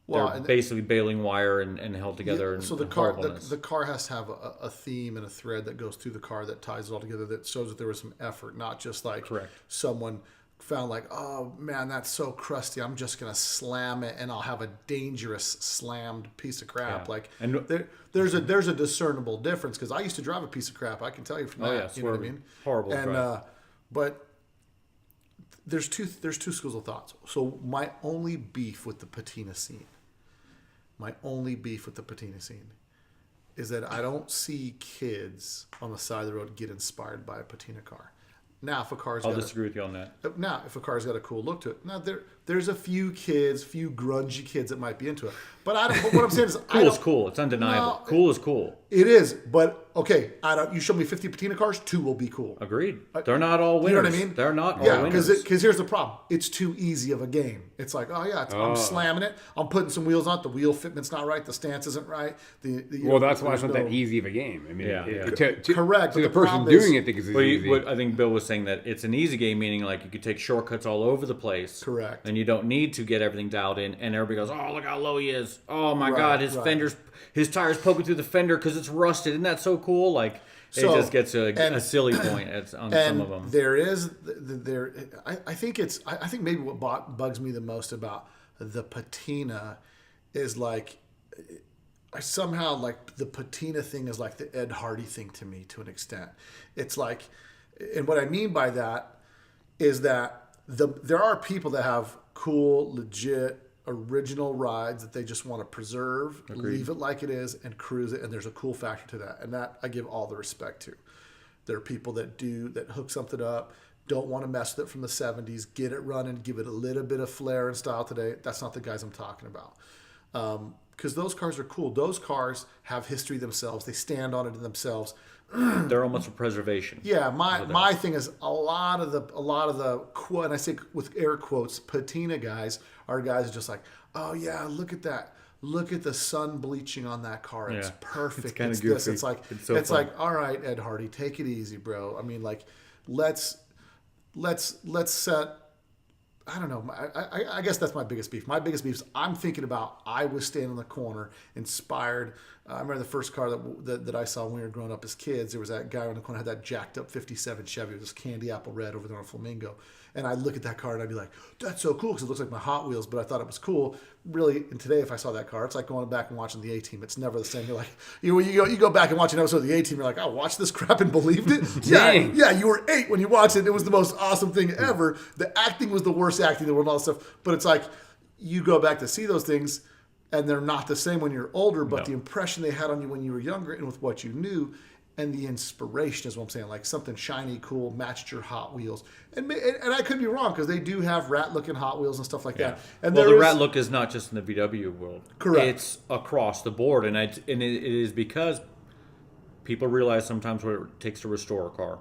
well, They're and- basically baling wire and held together. Yeah, and, so the and car, horribleness. the car has to have a theme and a thread that goes through the car that ties it all together. That shows that there was some effort, not just like Correct. someone found like, oh man, that's so crusty. I'm just gonna slam it, and I'll have a dangerous slammed piece of crap. Yeah. Like, And- there's a discernible difference because I used to drive a piece of crap. I can tell you from Oh, that. yeah, you know what I swerving. mean? Horrible And drive. but there's two schools of thoughts. So my only beef with the patina scene. Is that I don't see kids on the side of the road get inspired by a patina car. Now, if a car's I'll got disagree with you on that. if a car's got a cool look to it, now there's a few grungy kids that might be into it. But I don't. But what I'm saying is, Cool is cool. It's undeniable. No, Cool is cool. It is, but okay. You show me 50 patina cars, 2 will be cool. Agreed. They're not all winners. You know what I mean? They're not all yeah, winners. because here's the problem. It's too easy of a game. It's like, oh yeah, I'm slamming it. I'm putting some wheels on it. The wheel fitment's not right. The stance isn't right. Well, that's why it's not there's that no- easy of a game. I mean, Yeah, yeah. Correct, To but the the person problem doing is- it, thinks it's Well, easy. what I think Bill was saying that it's an easy game, meaning like you could take shortcuts all over the place. Correct. And you don't need to get everything dialed in. And everybody goes, "Oh, look how low he is! Oh my Right, God, his right. fender's, his tires poking through the fender because it's rusted. Isn't that so cool?" Like So, it just gets to and- a silly point on some And of them. there is I think maybe what bugs me the most about the patina is like I somehow like the patina thing is like the Ed Hardy thing to me to an extent. It's like, and what I mean by that is that there are people that have cool, legit, original rides that they just want to preserve, leave it like it is, and cruise it. And there's a cool factor to that, and that I give all the respect to. There are people that hook something up, don't want to mess with it from the 70s, get it running, give it a little bit of flair and style today. That's not the guys I'm talking about. Because those cars are cool. Those cars have history themselves. They stand on it themselves. They're almost for preservation. Yeah, my thing is a lot of the quote, and I say with air quotes, patina guys are guys just like, oh yeah, look at that. Look at the sun bleaching on that car. It's perfect. It's kind of goofy. It's like it's like, all right, Ed Hardy, take it easy, bro. I mean, like, let's set. I don't know. I guess that's my biggest beef. My biggest beef is I'm thinking about I was standing in the corner, inspired. I remember the first car that I saw when we were growing up as kids. There was that guy on the corner had that jacked up '57 Chevy with this candy apple red over there on Flamingo. And I'd look at that car and I'd be like, that's so cool because it looks like my Hot Wheels, but I thought it was cool. Really, and today if I saw that car, it's like going back and watching the A-Team. It's never the same. You're like, you go back and watch an episode of the A-Team, you're like, I watched this crap and believed it? Yeah, you were 8 when you watched it. It was the most awesome thing ever. The acting was the worst acting in the world and all that stuff. But it's like, you go back to see those things and they're not the same when you're older, but the impression they had on you when you were younger and with what you knew and the inspiration is what I'm saying. Like something shiny, cool, matched your Hot Wheels. And I could be wrong because they do have rat-looking Hot Wheels and stuff like that. And well, the rat look is not just in the VW world. Correct. It's across the board. And it is because people realize sometimes what it takes to restore a car.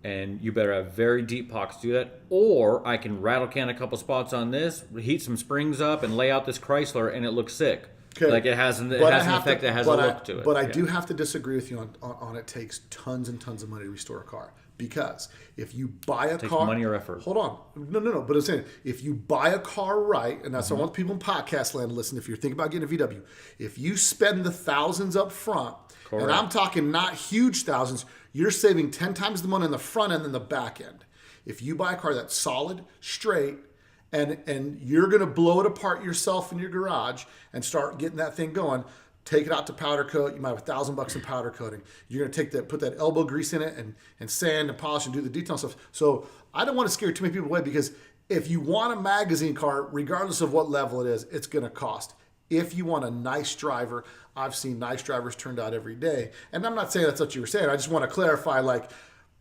And you better have very deep pockets to do that. Or I can rattle can a couple spots on this, heat some springs up, and lay out this Chrysler, and it looks sick. Okay. Like it has an effect that has a look to it. But I do have to disagree with you on it takes tons and tons of money to restore a car. Because if you buy a car... money or effort. Hold on. No. But I'm saying, if you buy a car right, and that's what I want people in podcast land to listen, if you're thinking about getting a VW, if you spend the thousands up front, and I'm talking not huge thousands, you're saving 10 times the money on the front end than the back end. If you buy a car that's solid, straight, and you're going to blow it apart yourself in your garage and start getting that thing going, take it out to powder coat. You might have $1,000 in powder coating. You're going to put that elbow grease in it and sand and polish and do the detail stuff. So I don't want to scare too many people away because if you want a magazine car, regardless of what level it is, it's going to cost. If you want a nice driver, I've seen nice drivers turned out every day. And I'm not saying that's what you were saying. I just want to clarify,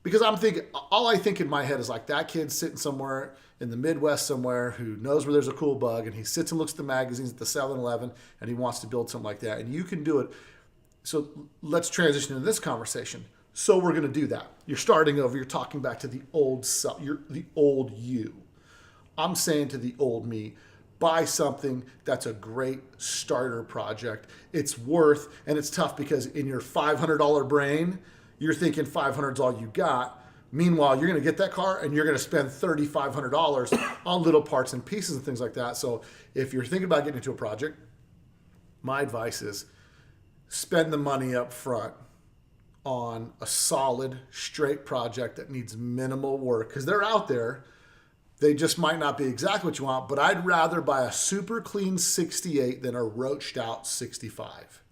because all I think in my head is like that kid's sitting somewhere in the Midwest somewhere who knows where there's a cool bug, and he sits and looks at the magazines at the 7-Eleven, and he wants to build something like that. And you can do it. So let's transition into this conversation. So we're going to do that. You're starting over. You're talking back to the old self. You're the old you. I'm saying to the old me, buy something that's a great starter project. It's worth, and it's tough because in your $500 brain, you're thinking 500 is all you got. Meanwhile, you're going to get that car and you're going to spend $3,500 on little parts and pieces and things like that. So if you're thinking about getting into a project, my advice is spend the money up front on a solid, straight project that needs minimal work because they're out there. They just might not be exactly what you want, but I'd rather buy a super clean 68 than a roached out 65.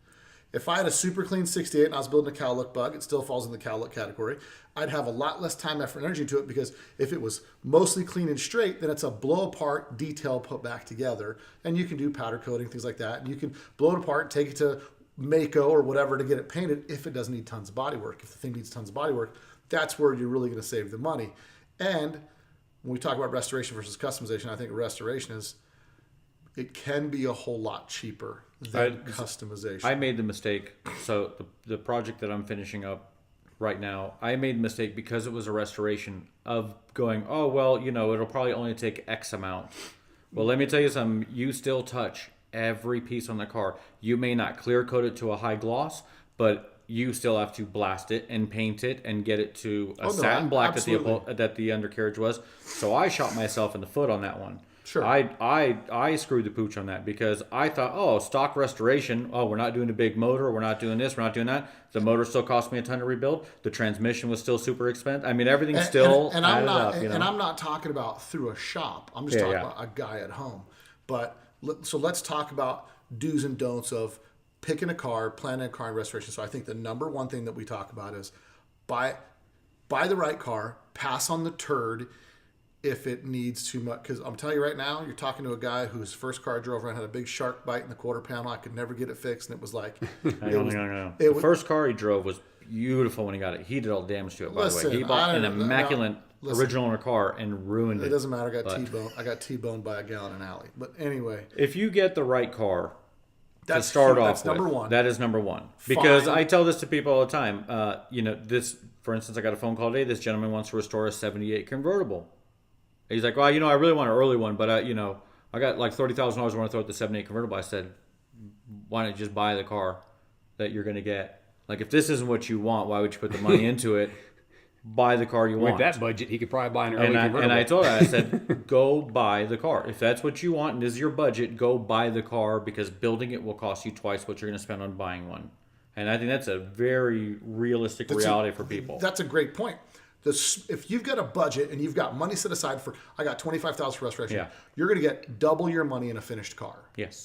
If I had a super clean 68 and I was building a Cowlook bug, it still falls in the Cowlook category. I'd have a lot less time, effort, and energy to it because if it was mostly clean and straight, then it's a blow apart detail put back together. And you can do powder coating, things like that. And you can blow it apart, take it to Mako or whatever to get it painted if it doesn't need tons of body work. If the thing needs tons of body work, that's where you're really going to save the money. And when we talk about restoration versus customization, I think restoration it can be a whole lot cheaper than customization. I made the mistake. So the project that I'm finishing up right now, I made the mistake because it was a restoration of going, oh, well, it'll probably only take X amount. Well, let me tell you something. You still touch every piece on the car. You may not clear coat it to a high gloss, but you still have to blast it and paint it and get it to a satin black that the undercarriage was. So I shot myself in the foot on that one. Sure. I screwed the pooch on that because I thought, stock restoration. Oh, we're not doing a big motor. We're not doing this. We're not doing that. The motor still cost me a ton to rebuild. The transmission was still super expensive. I mean, everything's still added up. And I'm not talking about through a shop. I'm just talking about a guy at home. But so let's talk about do's and don'ts of picking a car, planning a car and restoration. So I think the number one thing that we talk about is buy the right car, pass on the turd. if it needs too much. Because I'm telling you right now, you're talking to a guy whose first car I drove around had a big shark bite in the quarter panel. I could never get it fixed, and it was like, No. The first car he drove was beautiful when he got it. He did all the damage to it, by the way. He bought an immaculate original owner car and ruined it. It doesn't matter. I got T-boned by a gal in an alley. But anyway, if you get the right car that's to start huge. off That's number with, one. that is number one. Because Fine. I tell this to people all the time. This, for instance, I got a phone call today. This gentleman wants to restore a 78 convertible. He's like, well, I really want an early one, but I got like $30,000 I want to throw at the 78 convertible. I said, why don't you just buy the car that you're going to get? Like, if this isn't what you want, why would you put the money into it? Buy the car you want. With that budget, he could probably buy an early convertible. And I told her, I said, go buy the car. If that's what you want and is your budget, go buy the car, because building it will cost you twice what you're going to spend on buying one. And I think that's a very realistic reality for people. That's a great point. If you've got a budget and you've got money set aside for, I got $25,000 for restoration, you're going to get double your money in a finished car. Yes.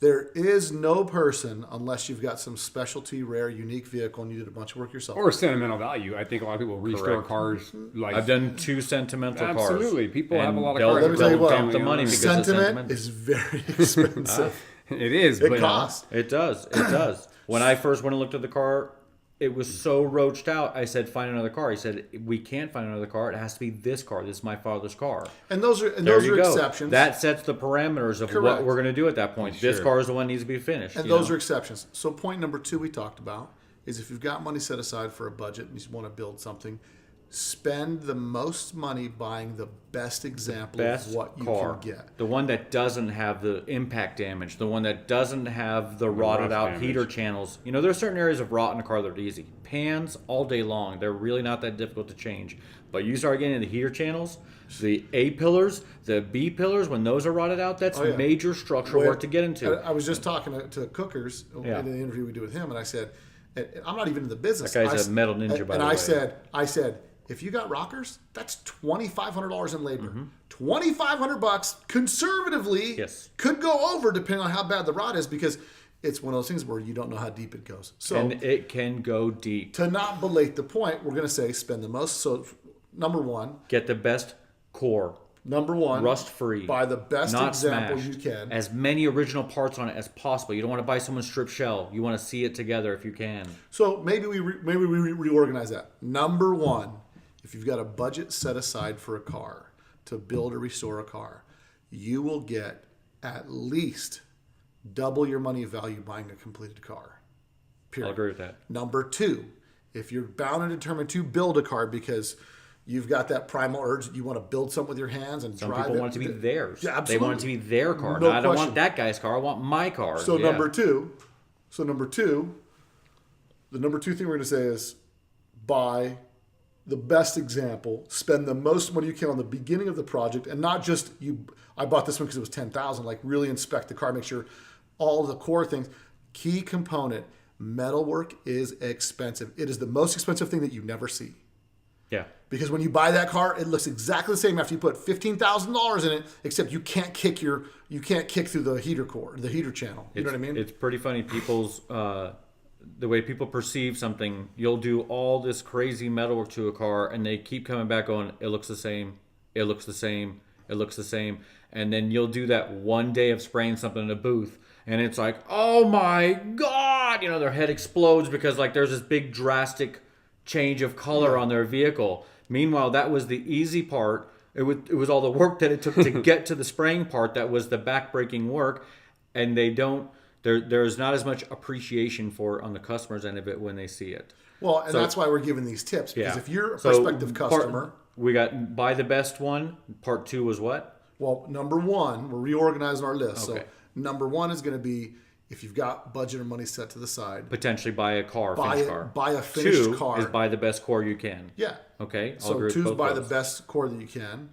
There is no person, unless you've got some specialty, rare, unique vehicle and you did a bunch of work yourself. Or sentimental value. I think a lot of people restore cars. Like I've done 2 sentimental cars. Absolutely. People have a lot of they'll- cars. Let me tell you what, dump the money because of sentiment is very expensive. It is. It but costs. It does. It does. When I first went and looked at the car, it was so roached out. I said, find another car. He said, we can't find another car. It has to be this car. This is my father's car. And those are Go. exceptions. That sets the parameters of Correct. what we're going to do at that point. This Sure. car is the one that needs to be finished. And those are exceptions. So point number 2 we talked about is, if you've got money set aside for a budget and you want to build something, spend the most money buying the best example best of what you car. can get. The one that doesn't have the impact damage. The one that doesn't have the rotted out damage. heater channels. There are certain areas of rot in a car that are easy. Pans all day long. They're really not that difficult to change. But you start getting into the heater channels, the A pillars, the B pillars, when those are rotted out, that's major structural work to get into. I was just talking to Cookers in an interview we do with him, and I said, and I'm not even in the business. That guy's a metal ninja, by the way. I said, if you got rockers, that's $2,500 in labor. Mm-hmm. $2,500 conservatively could go over, depending on how bad the rot is, because it's one of those things where you don't know how deep it goes. So, and it can go deep. To not belate the point, we're going to say spend the most. So, number 1, get the best core. Number 1, rust free. Buy the best not example smashed. you can. As many original parts on it as possible. You don't want to buy someone's strip shell. You want to see it together if you can. So maybe we reorganize that. Number 1, if you've got a budget set aside for a car to build or restore a car, you will get at least double your money value buying a completed car. Period. I'll agree with that. Number 2, if you're bound and determined to build a car because you've got that primal urge that you want to build something with your hands and Some drive people it. want it to be theirs. Yeah, They absolutely. want it to be their car. No I don't question. want that guy's car. I want my car. So Yeah. number two, the number 2 thing we're going to say is buy the best example, spend the most money you can on the beginning of the project, and not just I bought this one because it was $10,000. Like, really inspect the car, make sure all the core things. Key component: metalwork is expensive. It is the most expensive thing that you never see. Yeah. Because when you buy that car, it looks exactly the same after you put $15,000 in it, except you can't kick through the heater core, the heater channel. You know what I mean? It's pretty funny. People's the way people perceive something. You'll do all this crazy metalwork to a car, and they keep coming back going, "It looks the same. It looks the same. It looks the same." And then you'll do that one day of spraying something in a booth, and it's like, "Oh my God!" Their head explodes because there's this big drastic change of color on their vehicle. Meanwhile, that was the easy part. It was all the work that it took to get to the spraying part that was the back-breaking work, and there's not as much appreciation for it on the customer's end of it when they see it. Well, and that's why we're giving these tips, because if you're a So prospective customer... we got buy the best one. Part 2 was what? Well, number 1, we're reorganizing our list. Okay. So number 1 is going to be, if you've got budget or money set to the side, Potentially buy a car, buy finished car. a finished 2 car. is buy the best core you can. Yeah. Okay. I'll So agree with 2 is both buy those. the best core that you can.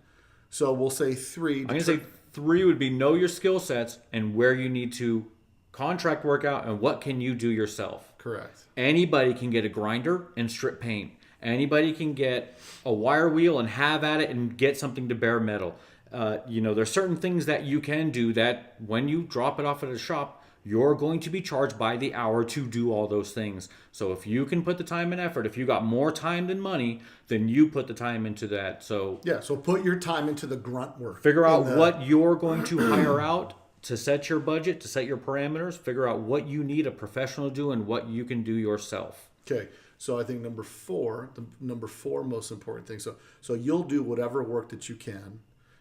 So we'll say 3. I'm going to say 3 would be know your skill sets and where you need to contract work out and what can you do yourself. Correct. Anybody can get a grinder and strip paint. Anybody can get a wire wheel and have at it and get something to bare metal. There's certain things that you can do that when you drop it off at a shop, you're going to be charged by the hour to do all those things. So if you can put the time and effort, if you got more time than money, then you put the time into that. So Yeah, so put your time into the grunt work. figure out what you're going to hire out to set your budget, to set your parameters. Figure out what you need a professional to do and what you can do yourself. Okay, so I think number four, the number four most important thing. So you'll do whatever work that you can,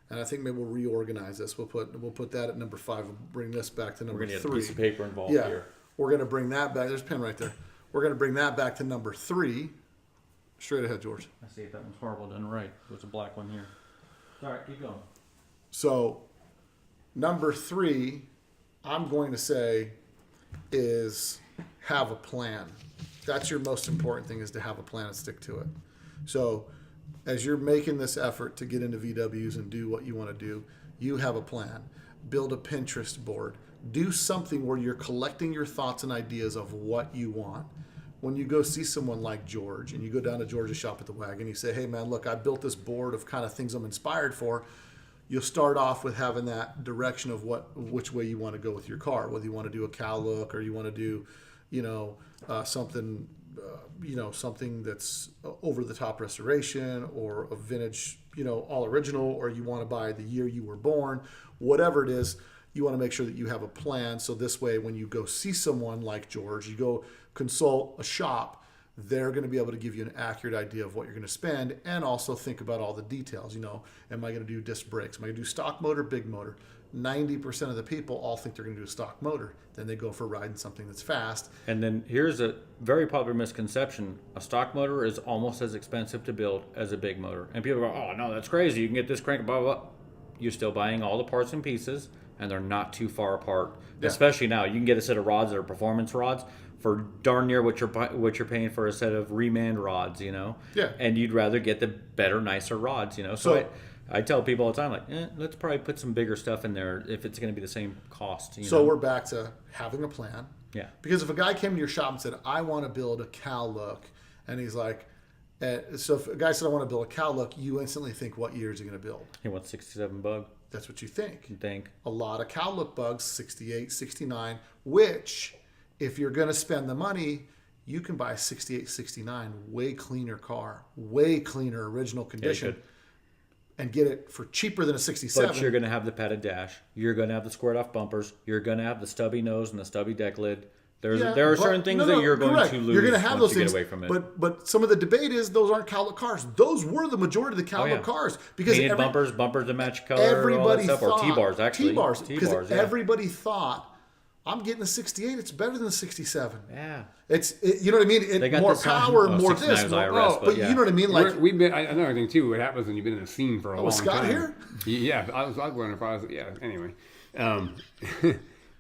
and I think maybe we'll reorganize this. We'll put that at number 5. We'll bring this back to number We're going to 3. get a piece of paper involved Yeah, here. we're going to bring that back. There's a pen right there. We're going to bring that back to number 3. Straight ahead, George. I see if that one's horrible done right. There's a black one here. All right, keep going. So number 3, I'm going to say, is have a plan. That's your most important thing, is to have a plan and stick to it. So as you're making this effort to get into VWs and do what you want to do, you have a plan. Build a Pinterest board. Do something where you're collecting your thoughts and ideas of what you want. When you go see someone like George and you go down to George's shop at the Wagon, you say, hey man, look, I built this board of kind of things I'm inspired for. You'll start off with having that direction of which way you want to go with your car, whether you want to do a cow look or you want to do, something, something that's over the top restoration or a vintage, all original, or you want to buy the year you were born, whatever it is, you want to make sure that you have a plan. So this way, when you go see someone like George, you go consult a shop, they're going to be able to give you an accurate idea of what you're going to spend, and also think about all the details. Am I going to do disc brakes? Am I going to do stock motor, big motor? 90% of the people all think they're going to do a stock motor. Then they go for riding something that's fast. And then here's a very popular misconception. A stock motor is almost as expensive to build as a big motor. And people go, oh, no, that's crazy. You can get this crank, blah, blah, blah. You're still buying all the parts and pieces, and they're not too far apart. Yeah. Especially now. You can get a set of rods that are performance rods for darn near what you're paying for a set of remand rods, Yeah. And you'd rather get the better, nicer rods, So I tell people all the time, like, let's probably put some bigger stuff in there if it's going to be the same cost. So we're back to having a plan. Yeah. Because if a guy came to your shop and said, I want to build a cow look, and he's like, so if a guy said, I want to build a cow look, you instantly think, what year is he going to build? He wants 67 bug. That's what you think. think. A lot of cow look bugs, 68, 69, which, if you're going to spend the money, you can buy a 68, 69, way cleaner car, way cleaner original condition, and get it for cheaper than a 67. But you're going to have the padded dash. You're going to have the squared off bumpers. You're going to have the stubby nose and the stubby deck lid. There are certain things that you're going to lose. You're going to have those things, get away from it. But some of the debate is those aren't cow look cars. Those were the majority of the cow look cars, because painted bumpers to match color, everybody all that stuff, thought, or T-bars actually. T-bars, because everybody thought, I'm getting a 68. It's better than a 67. Yeah, you know what I mean. They got more the power, sound, more 69 this, was more, IRS, but yeah. you know what I mean. Like we've been. Another thing too. What happens when you've been in the scene for a long time? Was Scott here? Yeah, I was wondering if I was. Yeah. Anyway,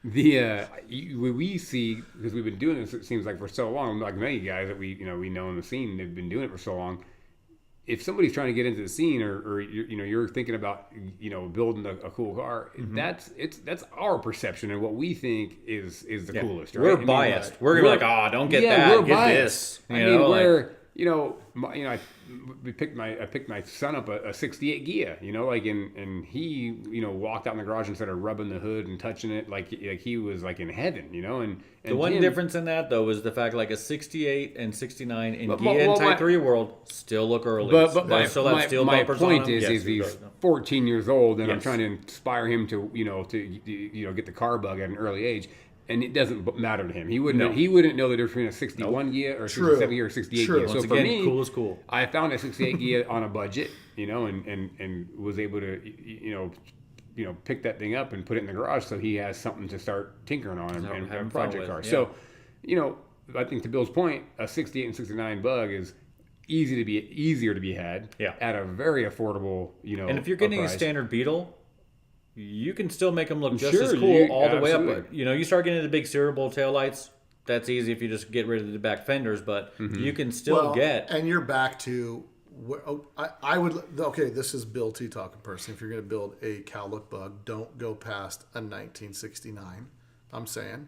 we see, because we've been doing this, it seems like for so long, like many guys that we know in the scene, they've been doing it for so long. If somebody's trying to get into the scene, or you're thinking about building a cool car, that's our perception and what we think is the coolest. Right? We're biased. We're gonna be like, don't get that. We're get biased. this. I picked my son up a 68 Gia, and he, walked out in the garage and started rubbing the hood and touching it like he was like in heaven, and the one difference in that though is the fact like a 68 and 69 in Gia and Type 3 world still look early. But they still have steel my bumpers point on them. is he's 14 years old, and I'm Yes. trying to inspire him to get the car bug at an early age. And it doesn't matter to him. He wouldn't know the difference between a 61 Gia or a 67 Gia or a 68 Gia. So Once for again, me, cool is cool. I found a 68 Gia on a budget, and was able to, pick that thing up and put it in the garage so he has something to start tinkering on and project cars. Yeah. So, I think to Bill's point, a 68 and 69 bug is easier to be had at a very affordable, And if you're getting a standard Beetle, you can still make them look just Sure, as cool all the way absolutely. up. You start getting into big serial bowl taillights. That's easy if you just get rid of the back fenders, but you can still get. And you're back to I would. Okay, this is Bill T talking personally. If you're going to build a cow look bug, don't go past a 1969. I'm saying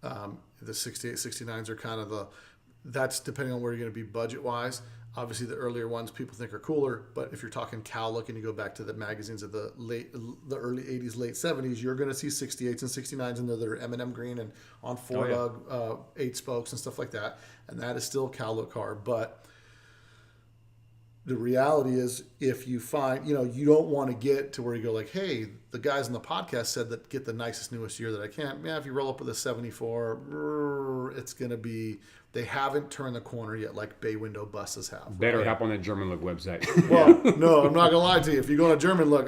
the 68, 69s are kind of that's depending on where you're going to be budget wise. Obviously, the earlier ones people think are cooler, but if you're talking cow look and you go back to the magazines of the early 80s, late 70s, you're going to see 68s and 69s in there that are M&M green and on 4 8 spokes and stuff like that. And that is still a cow look car. But the reality is, if you find, you don't want to get to where you go like, hey, the guys on the podcast said that get the nicest, newest year that I can. Yeah, if you roll up with a 74, it's going to be, they haven't turned the corner yet like bay window buses have. Better right? hop on that German look website. Well, no, I'm not going to lie to you. If you go on a German look,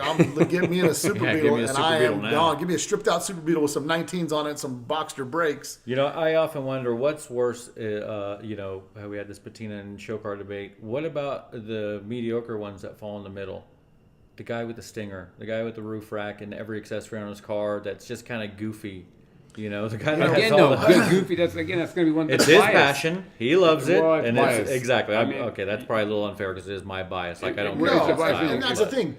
get me in a Super Yeah, give Beetle, me a and Super I Beetle am now. gone. Give me a stripped out Super Beetle with some 19s on it, some Boxster brakes. I often wonder what's worse. How we had this patina and show car debate. What about the mediocre ones that fall in the middle? The guy with the stinger, the guy with the roof rack and every accessory on his car that's just kind of goofy. The guy that has Again, all no, the... good goofy. That's going to be one. It's That's his biased. passion. He loves it, Well, it's and biased. it's exactly. I mean, okay, that's probably a little unfair because it is my bias. Like I don't No, care No, about bias, style, and that's the but- thing.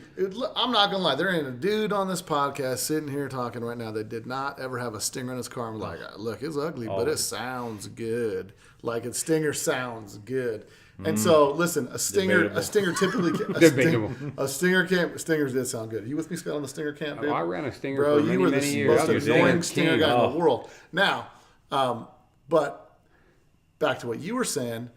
I'm not gonna lie. There ain't a dude on this podcast sitting here talking right now that did not ever have a stinger in his car. I'm like, look, it's ugly, but it sounds good. Like a stinger sounds good. And so, listen, a stinger typically, Debatable. Stingers did sound good. You with me, Scott, on the stinger camp, dude? I ran a stinger Bro, for you were many the years. most I was a annoying stinger stinger guy king. in the world. Now, but back to what you were saying,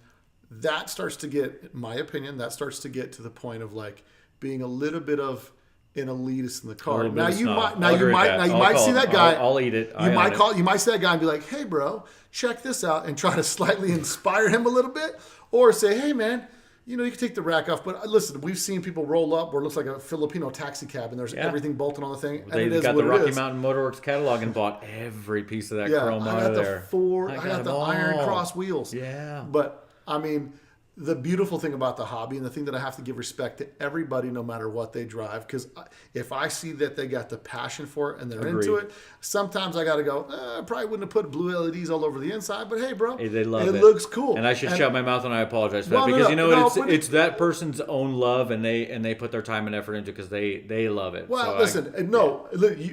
that starts to get, in my opinion, that starts to get to the point of like being a little bit of an elitist in the car. little bit Now of you snob. might, I'll agree with that. you I'll might call see it. that guy. I'll eat it. I You might own it. you might see that guy and be like, "Hey, bro, check this out," and try to slightly inspire him a little bit, or say, "Hey, man, you can take the rack off." But listen, we've seen people roll up where it looks like a Filipino taxi cab, and there's everything bolted on the thing, and They it is got what the it Rocky is. Mountain Motorworks catalog and bought every piece of that Yeah, chrome I out got of the there. I got them the iron all. cross wheels. Yeah. But I mean, the beautiful thing about the hobby, and the thing that I have to give respect to everybody, no matter what they drive, because if I see that they got the passion for it and they're into it, sometimes I got to go, I probably wouldn't have put blue LEDs all over the inside, but hey, bro, Hey, they love it. It looks cool. And I should shut my mouth and I apologize for Well, that no, because no, but it's that person's own love and they put their time and effort into it because they love it. Well, So listen,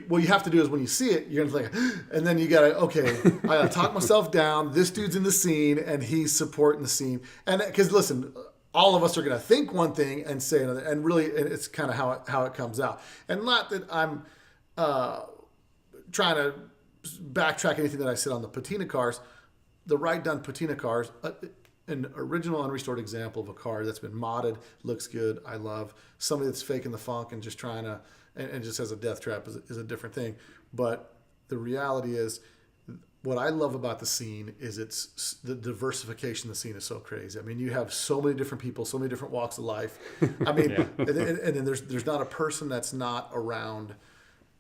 what you have to do is when you see it, you're going to think, and then you got to, okay, I got to talk myself down. This dude's in the scene and he's supporting the scene. And because listen, all of us are going to think one thing and say another, and really it's kind of how it comes out. And not that I'm trying to backtrack anything that I said on the patina cars. The right done patina cars, an original unrestored example of a car that's been modded, looks good, I love. Somebody that's faking the funk and just trying to, and just has a death trap is a different thing. But the reality is, what I love about the scene is it's the diversification of the scene is so crazy. I mean, you have so many different people, so many different walks of life. I mean, and then there's not a person that's not around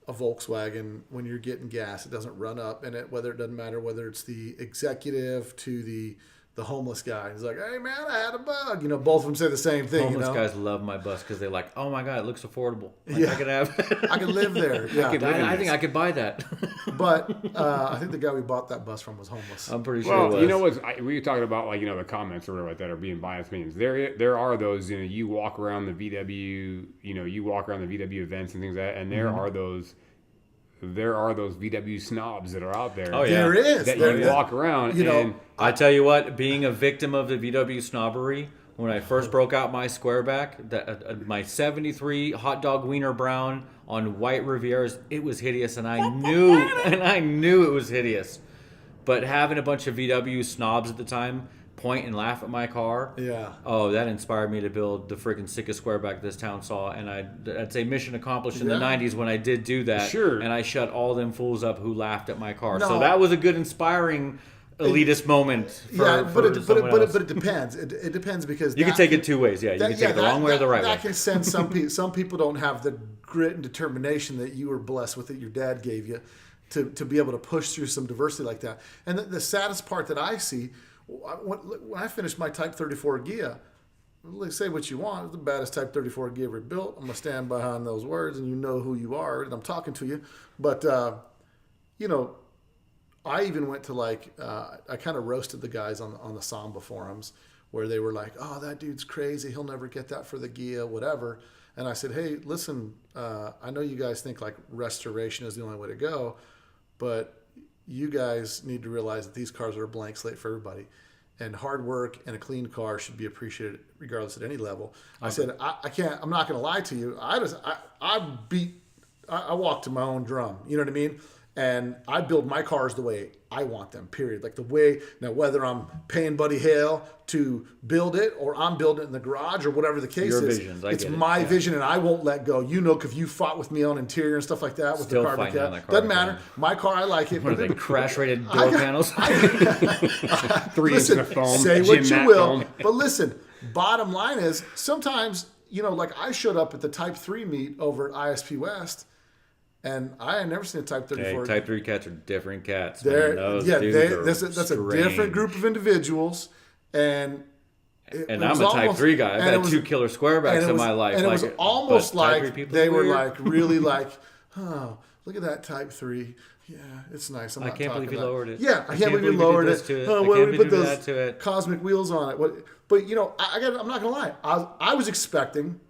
a Volkswagen when you're getting gas. It doesn't run up, and it doesn't matter whether it's the executive to the homeless guy. He's like, "Hey man, I had a bug." Both of them say the same thing. homeless guys love my bus because they're like, oh my god, it looks affordable. Like, Yeah. I could have. I could live there. Yeah, I think I could buy that. but I think the guy we bought that bus from was homeless. I'm pretty sure. Well, it was. we were talking about the comments or whatever like that are being biased means. There are those, you walk around the VW, you walk around the VW events and things like that, and there are those VW snobs that are out there. Oh, yeah. There is. That There- you walk around and I tell you what, being a victim of the VW snobbery, when I first broke out my squareback, my 73 hot dog wiener brown on white Rivieras, it was hideous, and I knew it was hideous. But having a bunch of VW snobs at the time point and laugh at my car, that inspired me to build the freaking sickest squareback this town saw, and I'd say mission accomplished in the 90s when I did do that. Sure. And I shut all them fools up who laughed at my car. No. So that was a good inspiring elitist moment for, but it it depends. It depends because you can take it two ways. Yeah, you can take it the wrong way or the right way. That can send some people. Some people don't have the grit and determination that you were blessed with, that your dad gave you, to be able to push through some diversity like that. And the saddest part that I see, when I finished my Type 34 Gia, say what you want, it's the baddest Type 34 Gia ever built. I'm gonna stand behind those words, and you know who you are, and I'm talking to you. But I even went to I kind of roasted the guys on the Samba forums where they were like, "Oh, that dude's crazy. He'll never get that for the Gia, whatever." And I said, "Hey, listen, I know you guys think like restoration is the only way to go, but you guys need to realize that these cars are a blank slate for everybody. and hard work and a clean car should be appreciated regardless at any level. I said, I can't, I'm not going to lie to you. I walk to my own drum. You know what I mean? And I build my cars the way I want them, period. Like the way, now whether I'm paying Buddy Hale to build it or I'm building it in the garage or whatever the case Your is. visions, it's my vision and I won't let go. You know, if you fought with me on interior and stuff like that with Still the carbon fighting on cap, that carbon doesn't matter. cap. My car, I like it. What are they, crash-rated door panels? 3 inches of foam. Say gym what you mat will, foam. but listen, bottom line is sometimes, you know, like I showed up at the Type 3 meet over at ISP West, and I had never seen a Type 34. Hey, Type 3 cats are different cats. They're, Man. Those yeah, dudes that's are a different group of individuals, and And I'm a Type 3 guy. I've had 2 killer squarebacks in my life. And it was almost like they were weird. like really like, oh, look at that Type 3. Yeah, it's nice. I can't believe you lowered it. Yeah, I can't believe you lowered it. To it. Oh, I well, can't we believe put you did those that to it. cosmic wheels on it. But you know, I'm not gonna lie. I was expecting,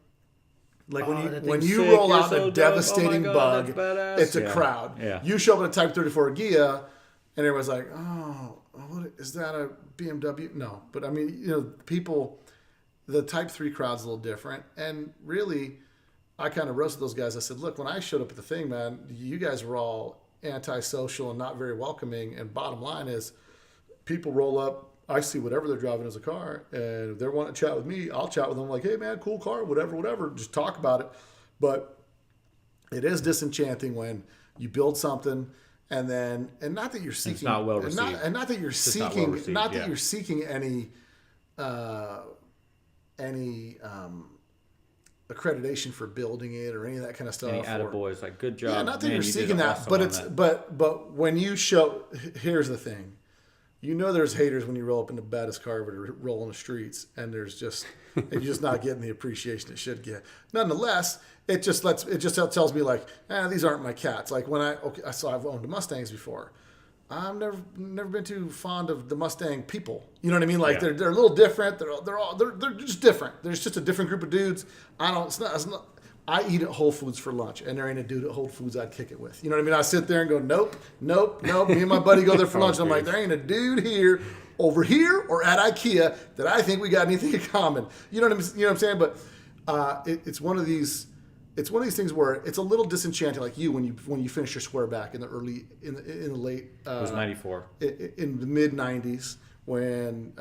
like that when thing's you sick. roll You're out so a dope. devastating Oh my God, bug, that's badass. it's a Yeah. crowd. Yeah. You show up at a Type 34 Gia, and everyone's like, oh, what is that, a BMW? No, but I mean, you know, people, the Type 3 crowd's a little different, and really, I kind of roasted those guys. I said, look, when I showed up at the thing, man, you guys were all antisocial and not very welcoming. And bottom line is, people roll up. I see whatever they're driving as a car, and if they want to chat with me, I'll chat with them. Like, hey, man, cool car, whatever. Just talk about it. But it is disenchanting when you build something, and not that you're seeking, it's not well received. and not that you're It's not seeking, well received, not that yeah. you're seeking any accreditation for building it or any of that kind of stuff. Any or- attaboys, like, good job. yeah, not that Man, you're you did seeking that, awesome but on it's that. but when you show, here's the thing, you know, there's haters when you roll up in the baddest car ever rolling the streets, and there's just and you're just not getting the appreciation it should get. Nonetheless, it just tells me like, these aren't my cats. Like when I've owned Mustangs before. I've never been too fond of the Mustang people. You know what I mean? Like Yeah. they're a little different. They're just different. There's just a different group of dudes. It's not. I eat at Whole Foods for lunch, and there ain't a dude at Whole Foods I'd kick it with. You know what I mean? I sit there and go, nope. Me and my buddy go there for lunch. And I'm like, there ain't a dude here, over here, or at IKEA that I think we got anything in common. You know what I'm saying? But it's one of these. It's one of these things where it's a little disenchanting, like you when you finish your square back in the late. It was 94. In the mid 90s when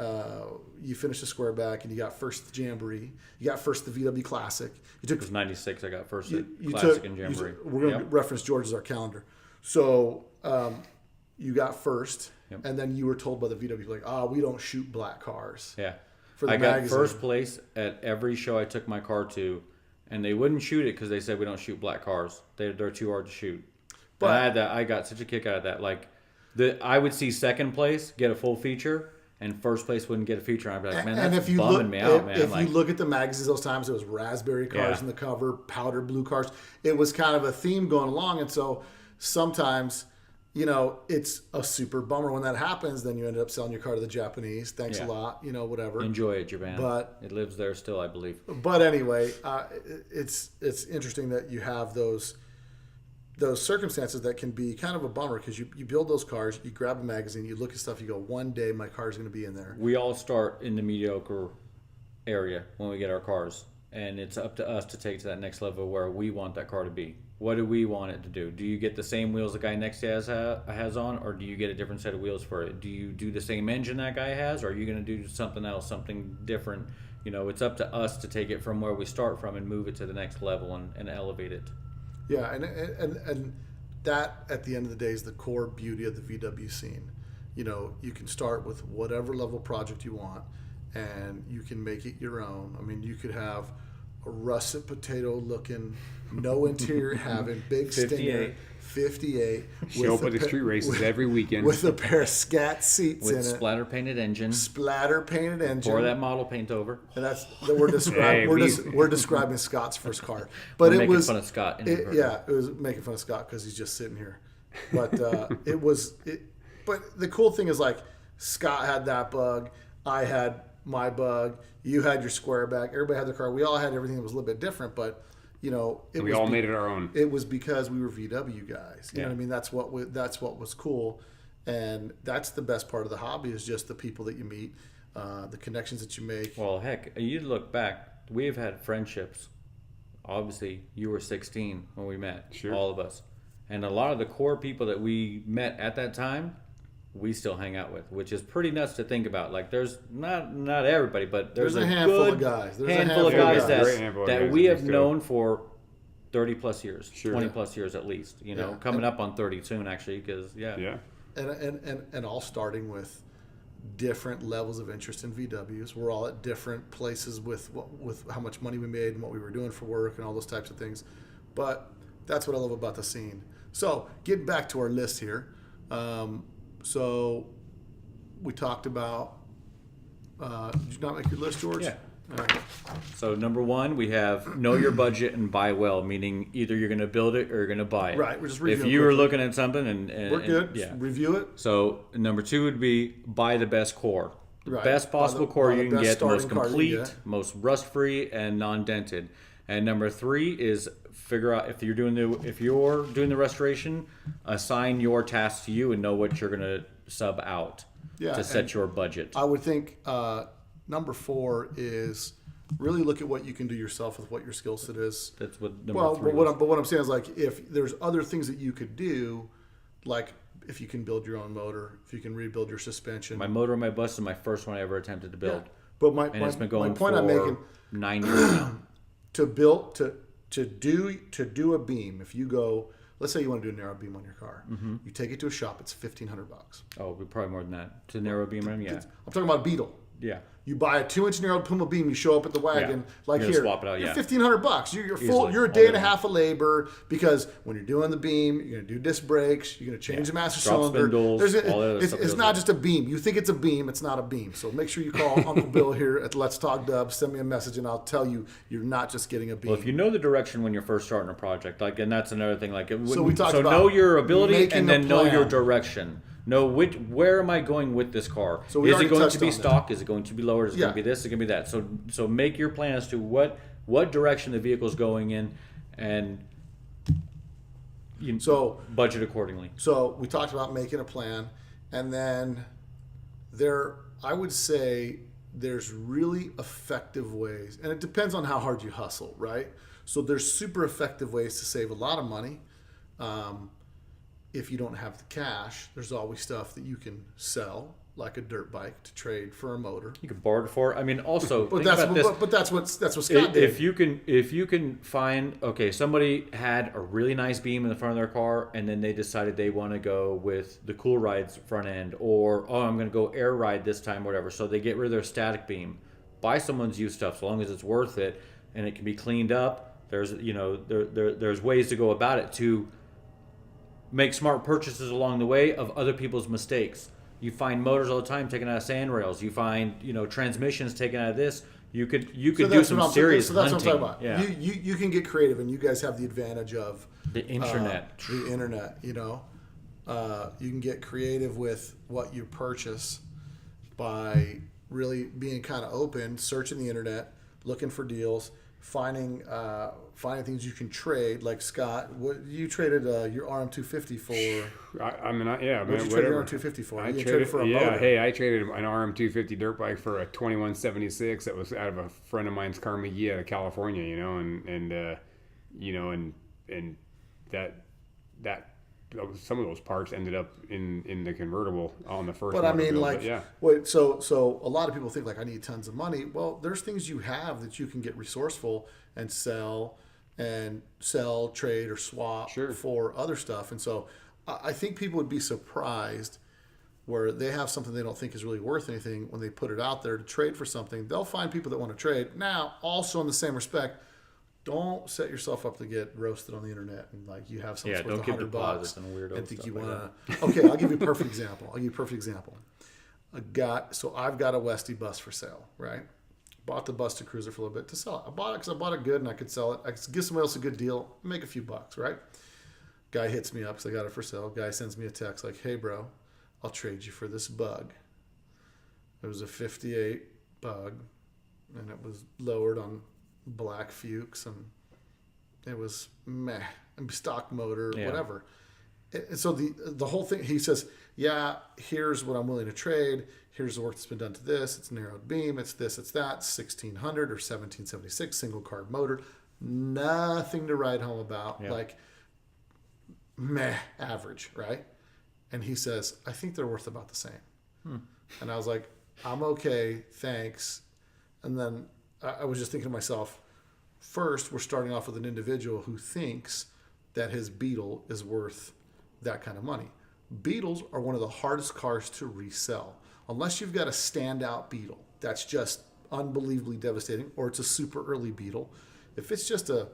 you finished the square back and you got first the Jamboree, you got first the VW Classic. You took It was 96. I got first at you Classic took, and Jamboree. we're going to Yep. reference George as our calendar. So you got first, Yep. and then you were told by the VW, like, we don't shoot black cars. Yeah. For the I got magazine. first place at every show I took my car to, and they wouldn't shoot it because they said we don't shoot black cars. They're too hard to shoot. But But- I had that. I got such a kick out of that. Like, I would see second place get a full feature, and first place wouldn't get a feature. I'd be like, man, And that's if you bumming look, me out, man. if Like, you look at the magazines those times, it was raspberry cars Yeah. in the cover, powder blue cars. It was kind of a theme going along, and so sometimes, you know, it's a super bummer when that happens. Then you ended up selling your car to the Japanese. Thanks Yeah. a lot, you know, whatever. enjoy it, Japan. But- it lives there still, I believe. But anyway, it's interesting that you have those circumstances that can be kind of a bummer because you build those cars, you grab a magazine, you look at stuff, you go, one day my car's going to be in there. We all start in the mediocre area when we get our cars, and it's up to us to take to that next level where we want that car to be. What do we want it to do? Do you get the same wheels the guy next to us has on, or do you get a different set of wheels for it? Do you do the same engine that guy has, or are you going to do something else, something different? You know, it's up to us to take it from where we start from and move it to the next level and elevate it. Yeah, and that at the end of the day is the core beauty of the VW scene. You know, you can start with whatever level project you want, and you can make it your own. I mean, you could have a russet potato looking, no interior having, big stinger, 58. Show up with at a the street races every weekend. with a pair of scat seats With in it, splatter painted engine, splatter painted engine. pour that model paint over. And that we're describing. Hey, we're describing Scott's first car, but We're it making was fun of Scott. it was making fun of Scott because he's just sitting here. But it was. But the cool thing is, like, Scott had that bug, I had my bug, you had your square back, everybody had their car. We all had everything that was a little bit different, but you know, we all made it our own. It was because we were VW guys. You know Yeah. what I mean? That's what was cool. And that's the best part of the hobby is just the people that you meet, the connections that you make. Well, heck, you look back, we have had friendships. Obviously, you were 16 when we met, Sure. all of us. And a lot of the core people that we met at that time, we still hang out with, which is pretty nuts to think about. Like, there's not everybody, but there's a a handful good of guys. There's a handful of handful of guys guys. Great handful of that guys we that have we still- known for 30 plus years, Sure. 20 plus years at least. You know, Yeah. coming up on 30 soon, actually, because Yeah. And all starting with different levels of interest in VWs. We're all at different places with how much money we made and what we were doing for work and all those types of things. But that's what I love about the scene. So getting back to our list here. So we talked about, did you not make your list, George? Yeah. All right. So number one, we have know your budget and buy well, meaning either you're going to build it or you're going to buy it. Right, we're just If reviewing you were quickly. looking at something and We're good. yeah. Just review it. So number two would be buy the best core. The Right. best Buy possible the- core buy you the can best get, the most starting car you can complete, get. most rust-free and non-dented. And number three is figure out if you're doing the restoration, assign your tasks to you and know what you're going to sub out Yeah, to set and your budget. I would think number 4 is really look at what you can do yourself with what your skill set is. That's what number Well, three but was. what I'm saying is like if there's other things that you could do, like if you can build your own motor, if you can rebuild your suspension. My motor on my bus is my first one I ever attempted to build. But my And it's been going point for I'm making 9 years now. to build to do a beam. If you go, let's say you want to do a narrow beam on your car, you take it to a shop. It's $1,500. Oh, probably more than that. To narrow beam rim, yeah. I'm talking about a Beetle. Yeah. You buy a 2-inch narrow Puma beam. You show up at the wagon, Yeah. like You're gonna here. swap it out, You're yeah. $1,500. You're full. Easily. You're a All day day and a long. half of labor because when you're doing the beam, you're gonna do disc brakes. You're gonna change the master Drop cylinder. spindles, There's all that other it's stuff it's goes not with just a beam. You think it's a beam. It's not a beam. So make sure you call Uncle Bill here at Let's Talk Dubs. Send me a message and I'll tell you you're not just getting a beam. Well, if you know the direction when you're first starting a project, like, and that's another thing. Like, So we talked about know your ability making and a then know your plan. direction. Know where am I going with this car? So we is already it going touched to be on that. stock? Is it going to be lowered? Is it Yeah. going to be this? Is it going to be that? So make your plan as to what direction the vehicle is going in, and So budget accordingly. So we talked about making a plan, and then I would say there's really effective ways, and it depends on how hard you hustle, right? So there's super effective ways to save a lot of money. If you don't have the cash, there's always stuff that you can sell, like a dirt bike, to trade for a motor. You can borrow it for. I mean, also But think that's about this. but that's what Scott did. If you can find, okay, somebody had a really nice beam in the front of their car and then they decided they want to go with the Cool Ride's front end, or I'm going to go Air Ride this time, whatever. So they get rid of their static beam. Buy someone's used stuff so long as it's worth it and it can be cleaned up. There's there's ways to go about it to make smart purchases along the way of other people's mistakes. You find motors all the time taken out of sand rails. You find transmissions taken out of this. You could do that's some what I'm- serious so that's hunting. what I'm talking Yeah. about. You can get creative, and you guys have the advantage of The internet. The internet, you can get creative with what you purchase by really being kind of open, searching the internet, looking for deals, finding things you can trade. Like Scott, what you traded your RM250 for? Mm-hmm. What did you trade whatever. your RM250 for? I You traded traded for a yeah, motor. hey, I traded an RM250 dirt bike for a 2176 that was out of a friend of mine's car McGee out of California, and that some of those parts ended up in the convertible on the first. But I motor mean, build, like, but yeah. wait, so a lot of people think like I need tons of money. Well, there's things you have that you can get resourceful and sell, trade, or swap Sure. for other stuff. And so I think people would be surprised where they have something they don't think is really worth anything when they put it out there to trade for something. They'll find people that want to trade. Now, also in the same respect, don't set yourself up to get roasted on the internet and like you have something Yeah, worth don't give $100 deposits and weirdo and think stuff you like want to. Okay, I'll give you a perfect example. I've got a Westy bus for sale, right? Bought the Buster Cruiser for a little bit to sell it. I bought it because I bought it good and I could sell it. I could give somebody else a good deal, make a few bucks, right? Guy hits me up because I got it for sale. Guy sends me a text like, "Hey, bro, I'll trade you for this bug." It was a 58 bug, and it was lowered on black Fuchs, and it was meh, stock motor, Yeah. whatever. And so the whole thing, he says, yeah, here's what I'm willing to trade. Here's the work that's been done to this. It's narrowed beam. It's this. It's that. 1600 or 1776 single carb motor. Nothing to write home about. Yeah. Like, meh, average, right? And he says, I think they're worth about the same. And I was like, I'm okay, thanks. And then I was just thinking to myself, first, we're starting off with an individual who thinks that his Beetle is worth that kind of money. Beetles are one of the hardest cars to resell. Unless you've got a standout Beetle that's just unbelievably devastating, or it's a super early Beetle. If it's just a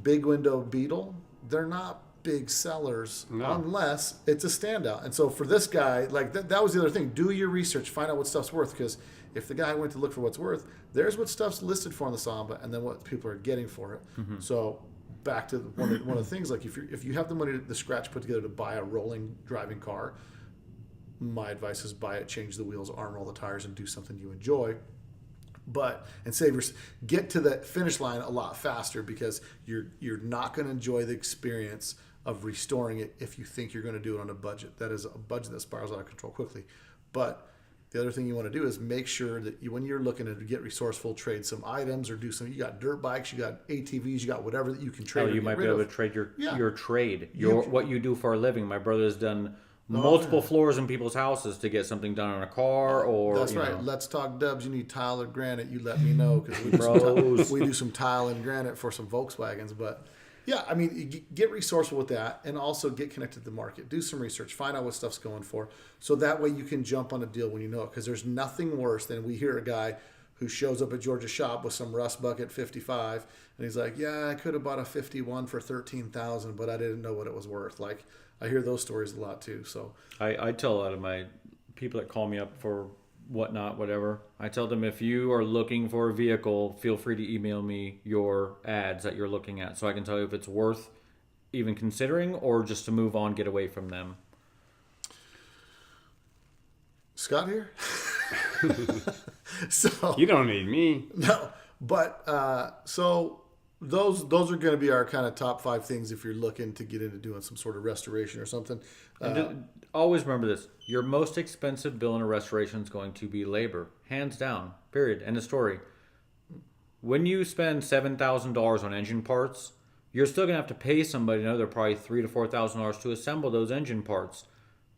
big window Beetle, they're not big sellers unless it's a standout. And so for this guy, like that was the other thing. Do your research, find out what stuff's worth, because if the guy went to look for what's worth, there's what stuff's listed for on the Samba, and then what people are getting for it. So back to one of the things, like if you have the money, the scratch put together to buy a rolling driving car, my advice is buy it, change the wheels, armor all the tires, and do something you enjoy. Get to the finish line a lot faster, because you're not going to enjoy the experience of restoring it if you think you're going to do it on a budget. That is a budget that spirals out of control quickly. But the other thing you want to do is make sure that when you're looking to get resourceful, trade some items or do some. You got dirt bikes, you got ATVs, you got whatever that you can trade. Oh, you might be able to trade your trade, what you do for a living. My brother has done multiple floors in people's houses to get something done on a car, or that's right. Let's talk dubs. You need tile or granite. You let me know, because we do some tile and granite for some Volkswagens. But yeah, I mean, get resourceful with that, and also get connected to the market. Do some research. Find out what stuff's going for, so that way you can jump on a deal when you know it. Because there's nothing worse than we hear a guy who shows up at Georgia's shop with some Rust Bucket 55, and he's like, "Yeah, I could have bought a 51 for 13,000, but I didn't know what it was worth." Like, I hear those stories a lot too. So I tell a lot of my people that call me up for whatever. I tell them, if you are looking for a vehicle, feel free to email me your ads that you're looking at, so I can tell you if it's worth even considering, or just to move on, get away from them. Scott here. So You don't need me. no, but so those are going to be our kind of top 5 things if you're looking to get into doing some sort of restoration or something. Always remember this: your most expensive bill in a restoration is going to be labor, hands down. Period. End of story. When you spend $7,000 on engine parts, you're still gonna have to pay somebody another probably $3,000 to $4,000 to assemble those engine parts.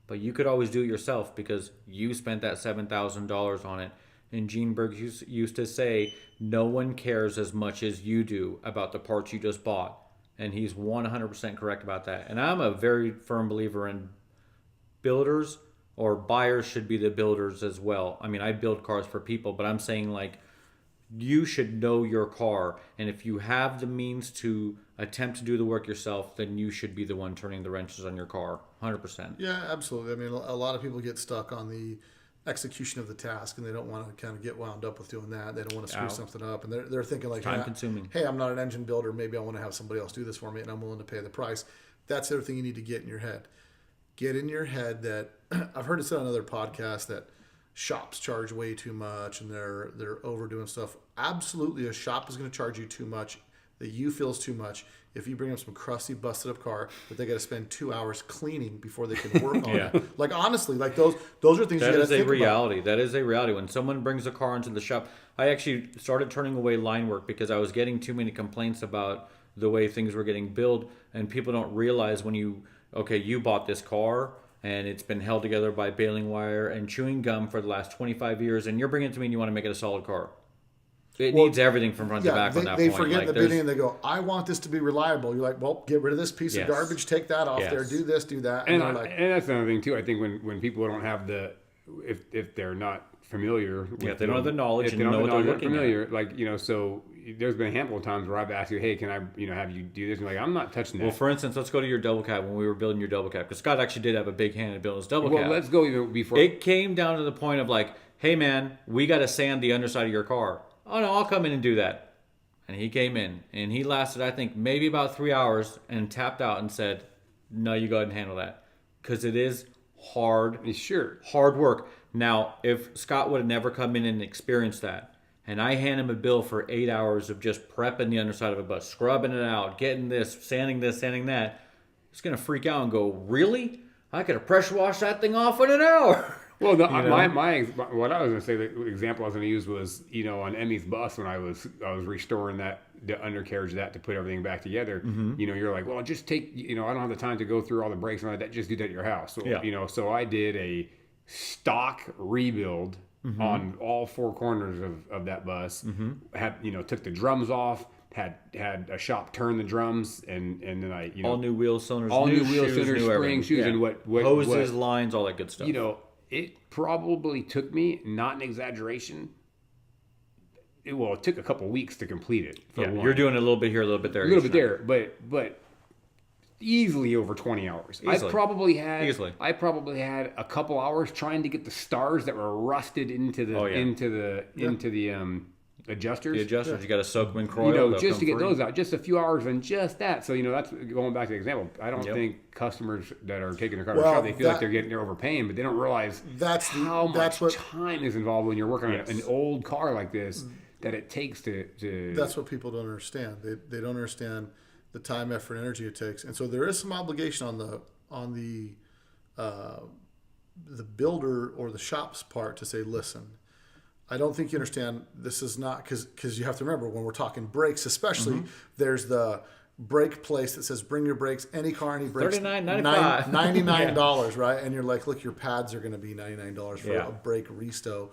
But you could always do it yourself, because you spent that $7,000 on it. And Gene Berg used to say, no one cares as much as you do about the parts you just bought. And he's 100% correct about that. And I'm a very firm believer in builders, or buyers should be the builders as well. I mean, I build cars for people, but I'm saying, like, you should know your car. And if you have the means to attempt to do the work yourself, then you should be the one turning the wrenches on your car. 100%. Yeah, absolutely. I mean, a lot of people get stuck on the execution of the task, and they don't want to kind of get wound up with doing that. They don't want to screw something up, and they're thinking like, time consuming. Hey, I'm not an engine builder. Maybe I want to have somebody else do this for me, and I'm willing to pay the price. That's the other thing you need to get in your head. Get in your head that I've heard it said on other podcasts that shops charge way too much and they're overdoing stuff. Absolutely, a shop is going to charge you too much, that you feel is too much, if you bring them some crusty, busted up car that they got to spend 2 hours cleaning before they can work on it. Like, honestly, like those are things you got to think about. That is a reality. When someone brings a car into the shop, I actually started turning away line work because I was getting too many complaints about the way things were getting built, and people don't realize when you bought this car and it's been held together by baling wire and chewing gum for the last 25 years, and you're bringing it to me and you want to make it a solid car. It needs everything from front to back on that point. They forget the beginning and they go, I want this to be reliable. You're like, well, get rid of this piece of garbage, take that off there, do this, do that. And that's another thing, too. I think when people don't have if they're not familiar with if they don't have the knowledge and know what they're looking at. Like, so there's been a handful of times where I've asked you, hey, can I, have you do this? And you're like, I'm not touching that. Well, for instance, let's go to your double cab when we were building your double cab, because Scott actually did have a big hand in building his double cab. Well, let's go even before. It came down to the point of like, hey, man, we got to sand the underside of your car. Oh, no, I'll come in and do that. And he came in, and he lasted, I think, maybe about 3 hours and tapped out and said, no, you go ahead and handle that. Because it is hard work. Now, if Scott would have never come in and experienced that, and I hand him a bill for 8 hours of just prepping the underside of a bus, scrubbing it out, getting this, sanding that, is going to freak out and go, really? I could have pressure washed that thing off in an hour. Well, what I was going to say, the example I was going to use was, on Emmy's bus when I was restoring the undercarriage to put everything back together. You're like, well, just take, I don't have the time to go through all the brakes and all that. Just do that at your house. So, so I did a stock rebuild on all four corners of that bus. Took the drums off. Had a shop turn the drums, and then I all new wheel cylinders, all new wheel shoes, cylinders, spring shoes, and what hoses, lines, all that good stuff. It probably took me, not an exaggeration. It took a couple weeks to complete it. You're doing a little bit here, a little bit there, but easily over 20 hours. I probably had a couple hours trying to get the stars that were rusted into the adjusters. The adjusters, you got to soak them in Croyle. Just to get those out. Just a few hours on just that. So, that's going back to the example. I don't think customers that are taking their car to the shop, they feel like they're overpaying, but they don't realize how much time is involved when you're working on an old car like this that it takes to... That's what people don't understand. They don't understand the time, effort, energy it takes. And so there is some obligation on the builder or the shop's part to say, listen, I don't think you understand. This is not because you have to remember when we're talking brakes, especially there's the brake place that says bring your brakes, any car, any brakes, $39.95, $99, right? And you're like, look, your pads are going to be $99 for a brake resto.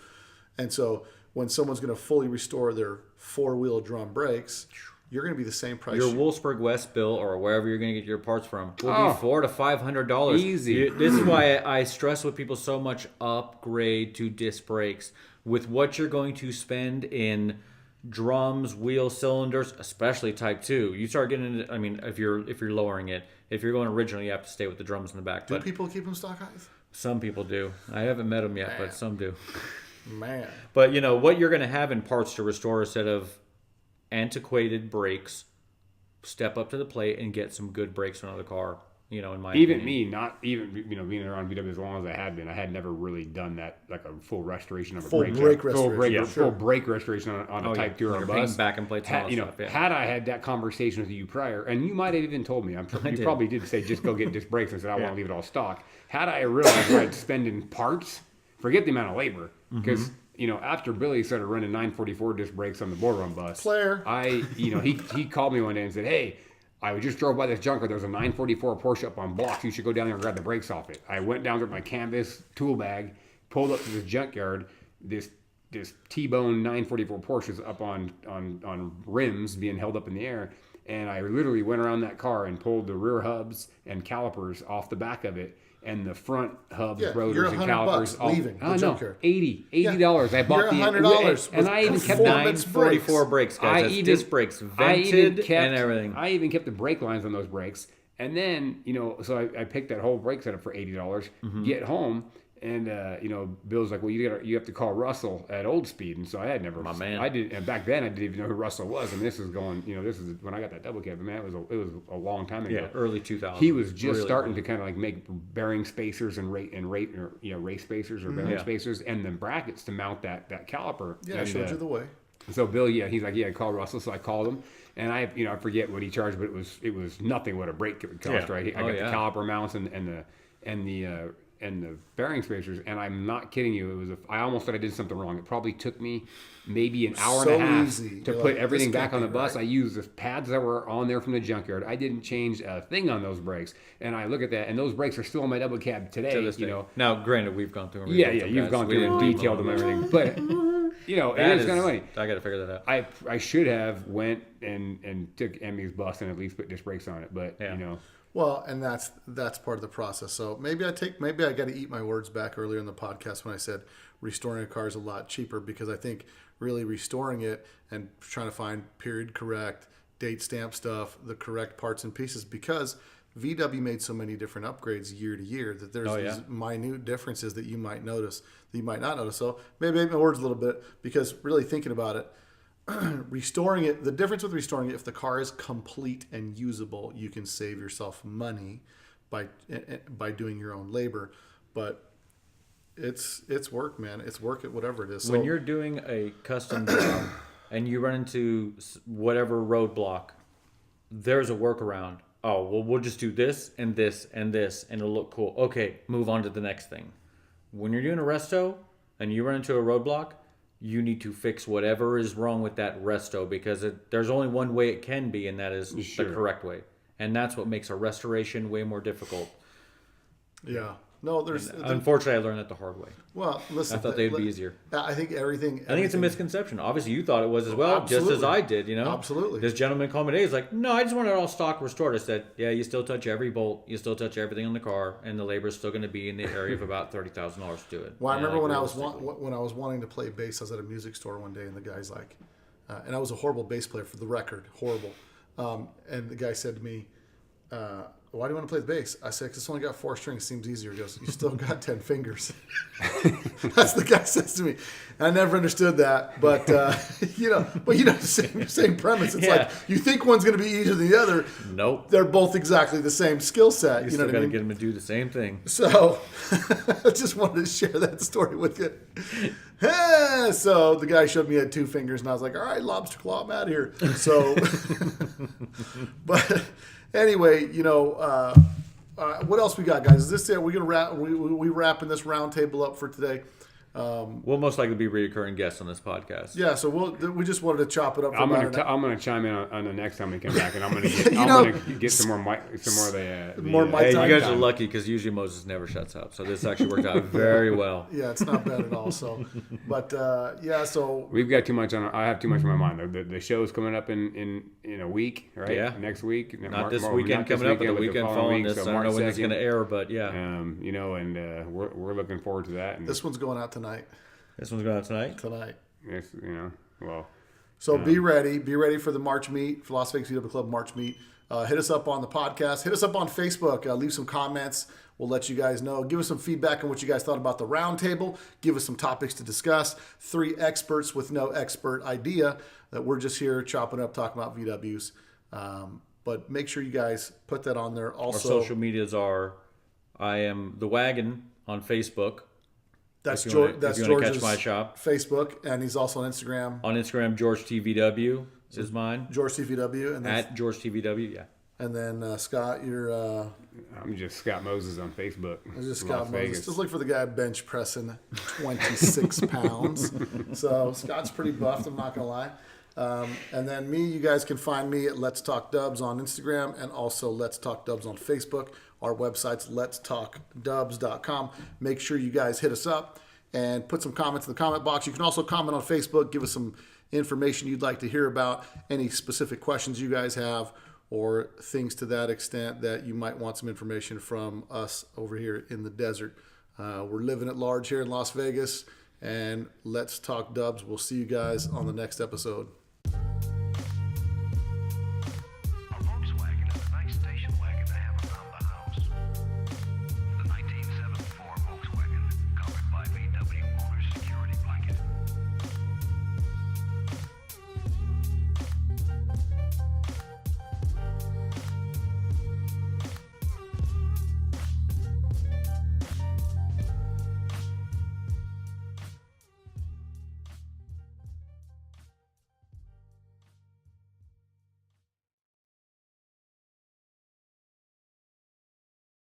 And so when someone's going to fully restore their 4-wheel drum brakes, you're going to be the same price. Your Wolfsburg West bill or wherever you're going to get your parts from will be $400 to $500. Easy. This is why I stress with people so much: upgrade to disc brakes. With what you're going to spend in drums, wheel cylinders, especially Type 2, you start getting into, if you're lowering it, if you're going original, you have to stay with the drums in the back. Do people keep them stock highs? Some people do. I haven't met them yet, but some do. Man. But what you're going to have in parts to restore, instead of antiquated brakes, step up to the plate and get some good brakes on another car. In my opinion. Not even being around VW as long as I had been, I had never really done that, like a full restoration of a full brake restoration. Full brake restoration on a Type 2 or a bus. Back and plates. Had I had that conversation with you prior, and you might have even told me, you probably did say just go get disc brakes and said I want to leave it all stock. Had I realized where I'd spend in parts, forget the amount of labor, because after Billy started running 944 disc brakes on the Bull Run bus, he called me one day and said, hey, I just drove by this junker. There was a 944 Porsche up on blocks. You should go down there and grab the brakes off it. I went down there with my canvas tool bag, pulled up to this junkyard. This T-bone 944 Porsche is up on rims being held up in the air. And I literally went around that car and pulled the rear hubs and calipers off the back of it. And the front hubs, rotors, and calipers. Leaving the junkyard. $80. I bought the $100. And I even kept 944 brakes, guys. That's disc brakes, vented, and everything. I even kept the brake lines on those brakes. And then, so I picked that whole brake setup for $80. Get home, and Bill's like, well, you have to call Russell at Old Speed. And so I had never. My man. I did, and back then I didn't even know who Russell was. And this is going, this is when I got that double cab. Man, it was a long time ago. Yeah, early 2000s. He was just starting to kind of like make bearing spacers and race spacers or bearing spacers, and then brackets to mount that caliper. Yeah, I showed you the way. So Bill, he's like, call Russell. So I called him, and I forget what he charged, but it was nothing what a brake would cost, right? I got the caliper mounts and the bearing spacers, and I'm not kidding you. I almost thought I did something wrong. It probably took me maybe an hour and a half to put everything back on the bus. Right? I used the pads that were on there from the junkyard. I didn't change a thing on those brakes, and I look at that, and those brakes are still on my double cab today. Now, granted, we've gone through them. You've gone through and detailed them and everything, but it is kind of funny. I got to figure that out. I should have went and took Emmy's bus and at least put disc brakes on it, but Well, and that's part of the process. So maybe I got to eat my words back earlier in the podcast when I said restoring a car is a lot cheaper, because I think really restoring it and trying to find period correct, date stamp stuff, the correct parts and pieces, because VW made so many different upgrades year to year that there's these minute differences that you might notice that you might not notice. So maybe I ate my words a little bit, because really thinking about it, restoring it, the difference with restoring it, if the car is complete and usable, you can save yourself money by doing your own labor. But it's work, man. It's work at whatever it is. So, when you're doing a custom job and you run into whatever roadblock, there's a workaround. oh, well, we'll just do this and this and this, and it'll look cool. Okay, move on to the next thing. When you're doing a resto and you run into a roadblock, you need to fix whatever is wrong with that resto, because there's only one way it can be, and that is the correct way. And that's what makes a restoration way more difficult. Yeah. No, Unfortunately, I learned that the hard way. Well, listen. I thought they'd be easier. I think everything. I think it's a misconception. Obviously, you thought it was as well, Absolutely. just as I did, you know? Absolutely. This gentleman called me today. He's like, no, I just want it all stock restored. I said, yeah, you still touch every bolt. You still touch everything on the car, and the labor is still going to be in the area of about $30,000 to do it. Well, I remember when I was realistically. wanting to play bass, I was at a music store one day, and the guy's like, and I was a horrible bass player, for the record, horrible. And the guy said to me, why do you want to play the bass? I said, because it's only got 4 strings. Seems easier. He goes, you still got 10 fingers. That's the guy says to me. And I never understood that, but same premise. It's like you think one's going to be easier than the other. Nope. They're both exactly the same skill set. You know still what got I to mean? get him to do the same thing. So I just wanted to share that story with you. So the guy showed me he had 2 fingers, and I was like, all right, lobster claw, I'm out of here. So, but anyway, what else we got, guys? Is this it? We're gonna wrap. We wrapping this roundtable up for today. We'll most likely be reoccurring guests on this podcast. Yeah, so we just wanted to chop it up. For I'm gonna chime in on the next time we come back, and I'm gonna get some more more Hey, mic you time. guys are lucky, because usually Moses never shuts up. So this actually worked out very well. Yeah, it's not bad at all. So, but so We've got too much on. I have too much on my mind. The show's coming up in a week, right? Yeah. Next week. Not this weekend coming up, but the weekend following this. I don't know when it's going to air, but yeah. We're looking forward to that. And this one's going out tonight. This one's going out tonight. it's, So be ready. Be ready for the March meet, for Las Vegas VW Club March meet. Hit us up on the podcast. Hit us up on Facebook. Leave some comments. We'll let you guys know. Give us some feedback on what you guys thought about the roundtable. Give us some topics to discuss. 3 experts with no expert idea. That we're just here chopping up, talking about VWs. But make sure you guys put that on there. Also, Our social medias are, I am the wagon on Facebook. That's If you wanna George's catch my shop. Facebook, and he's also on Instagram. On Instagram, George TVW is mine. George TVW, and then, At George TVW, yeah. and then Scott, you're I'm just Scott Moses on Facebook. just Las Scott Moses. Vegas. Just look for the guy bench pressing 26 pounds. So Scott's pretty buffed, I'm not gonna lie. And then me, you guys can find me at Let's Talk Dubs on Instagram, and also Let's Talk Dubs on Facebook. Our website's letstalkdubs.com. Make sure you guys hit us up and put some comments in the comment box. You can also comment on Facebook, give us some information you'd like to hear about, any specific questions you guys have, or things to that extent that you might want some information from us over here in the desert. We're living at large here in Las Vegas, and Let's Talk Dubs. We'll see you guys on the next episode.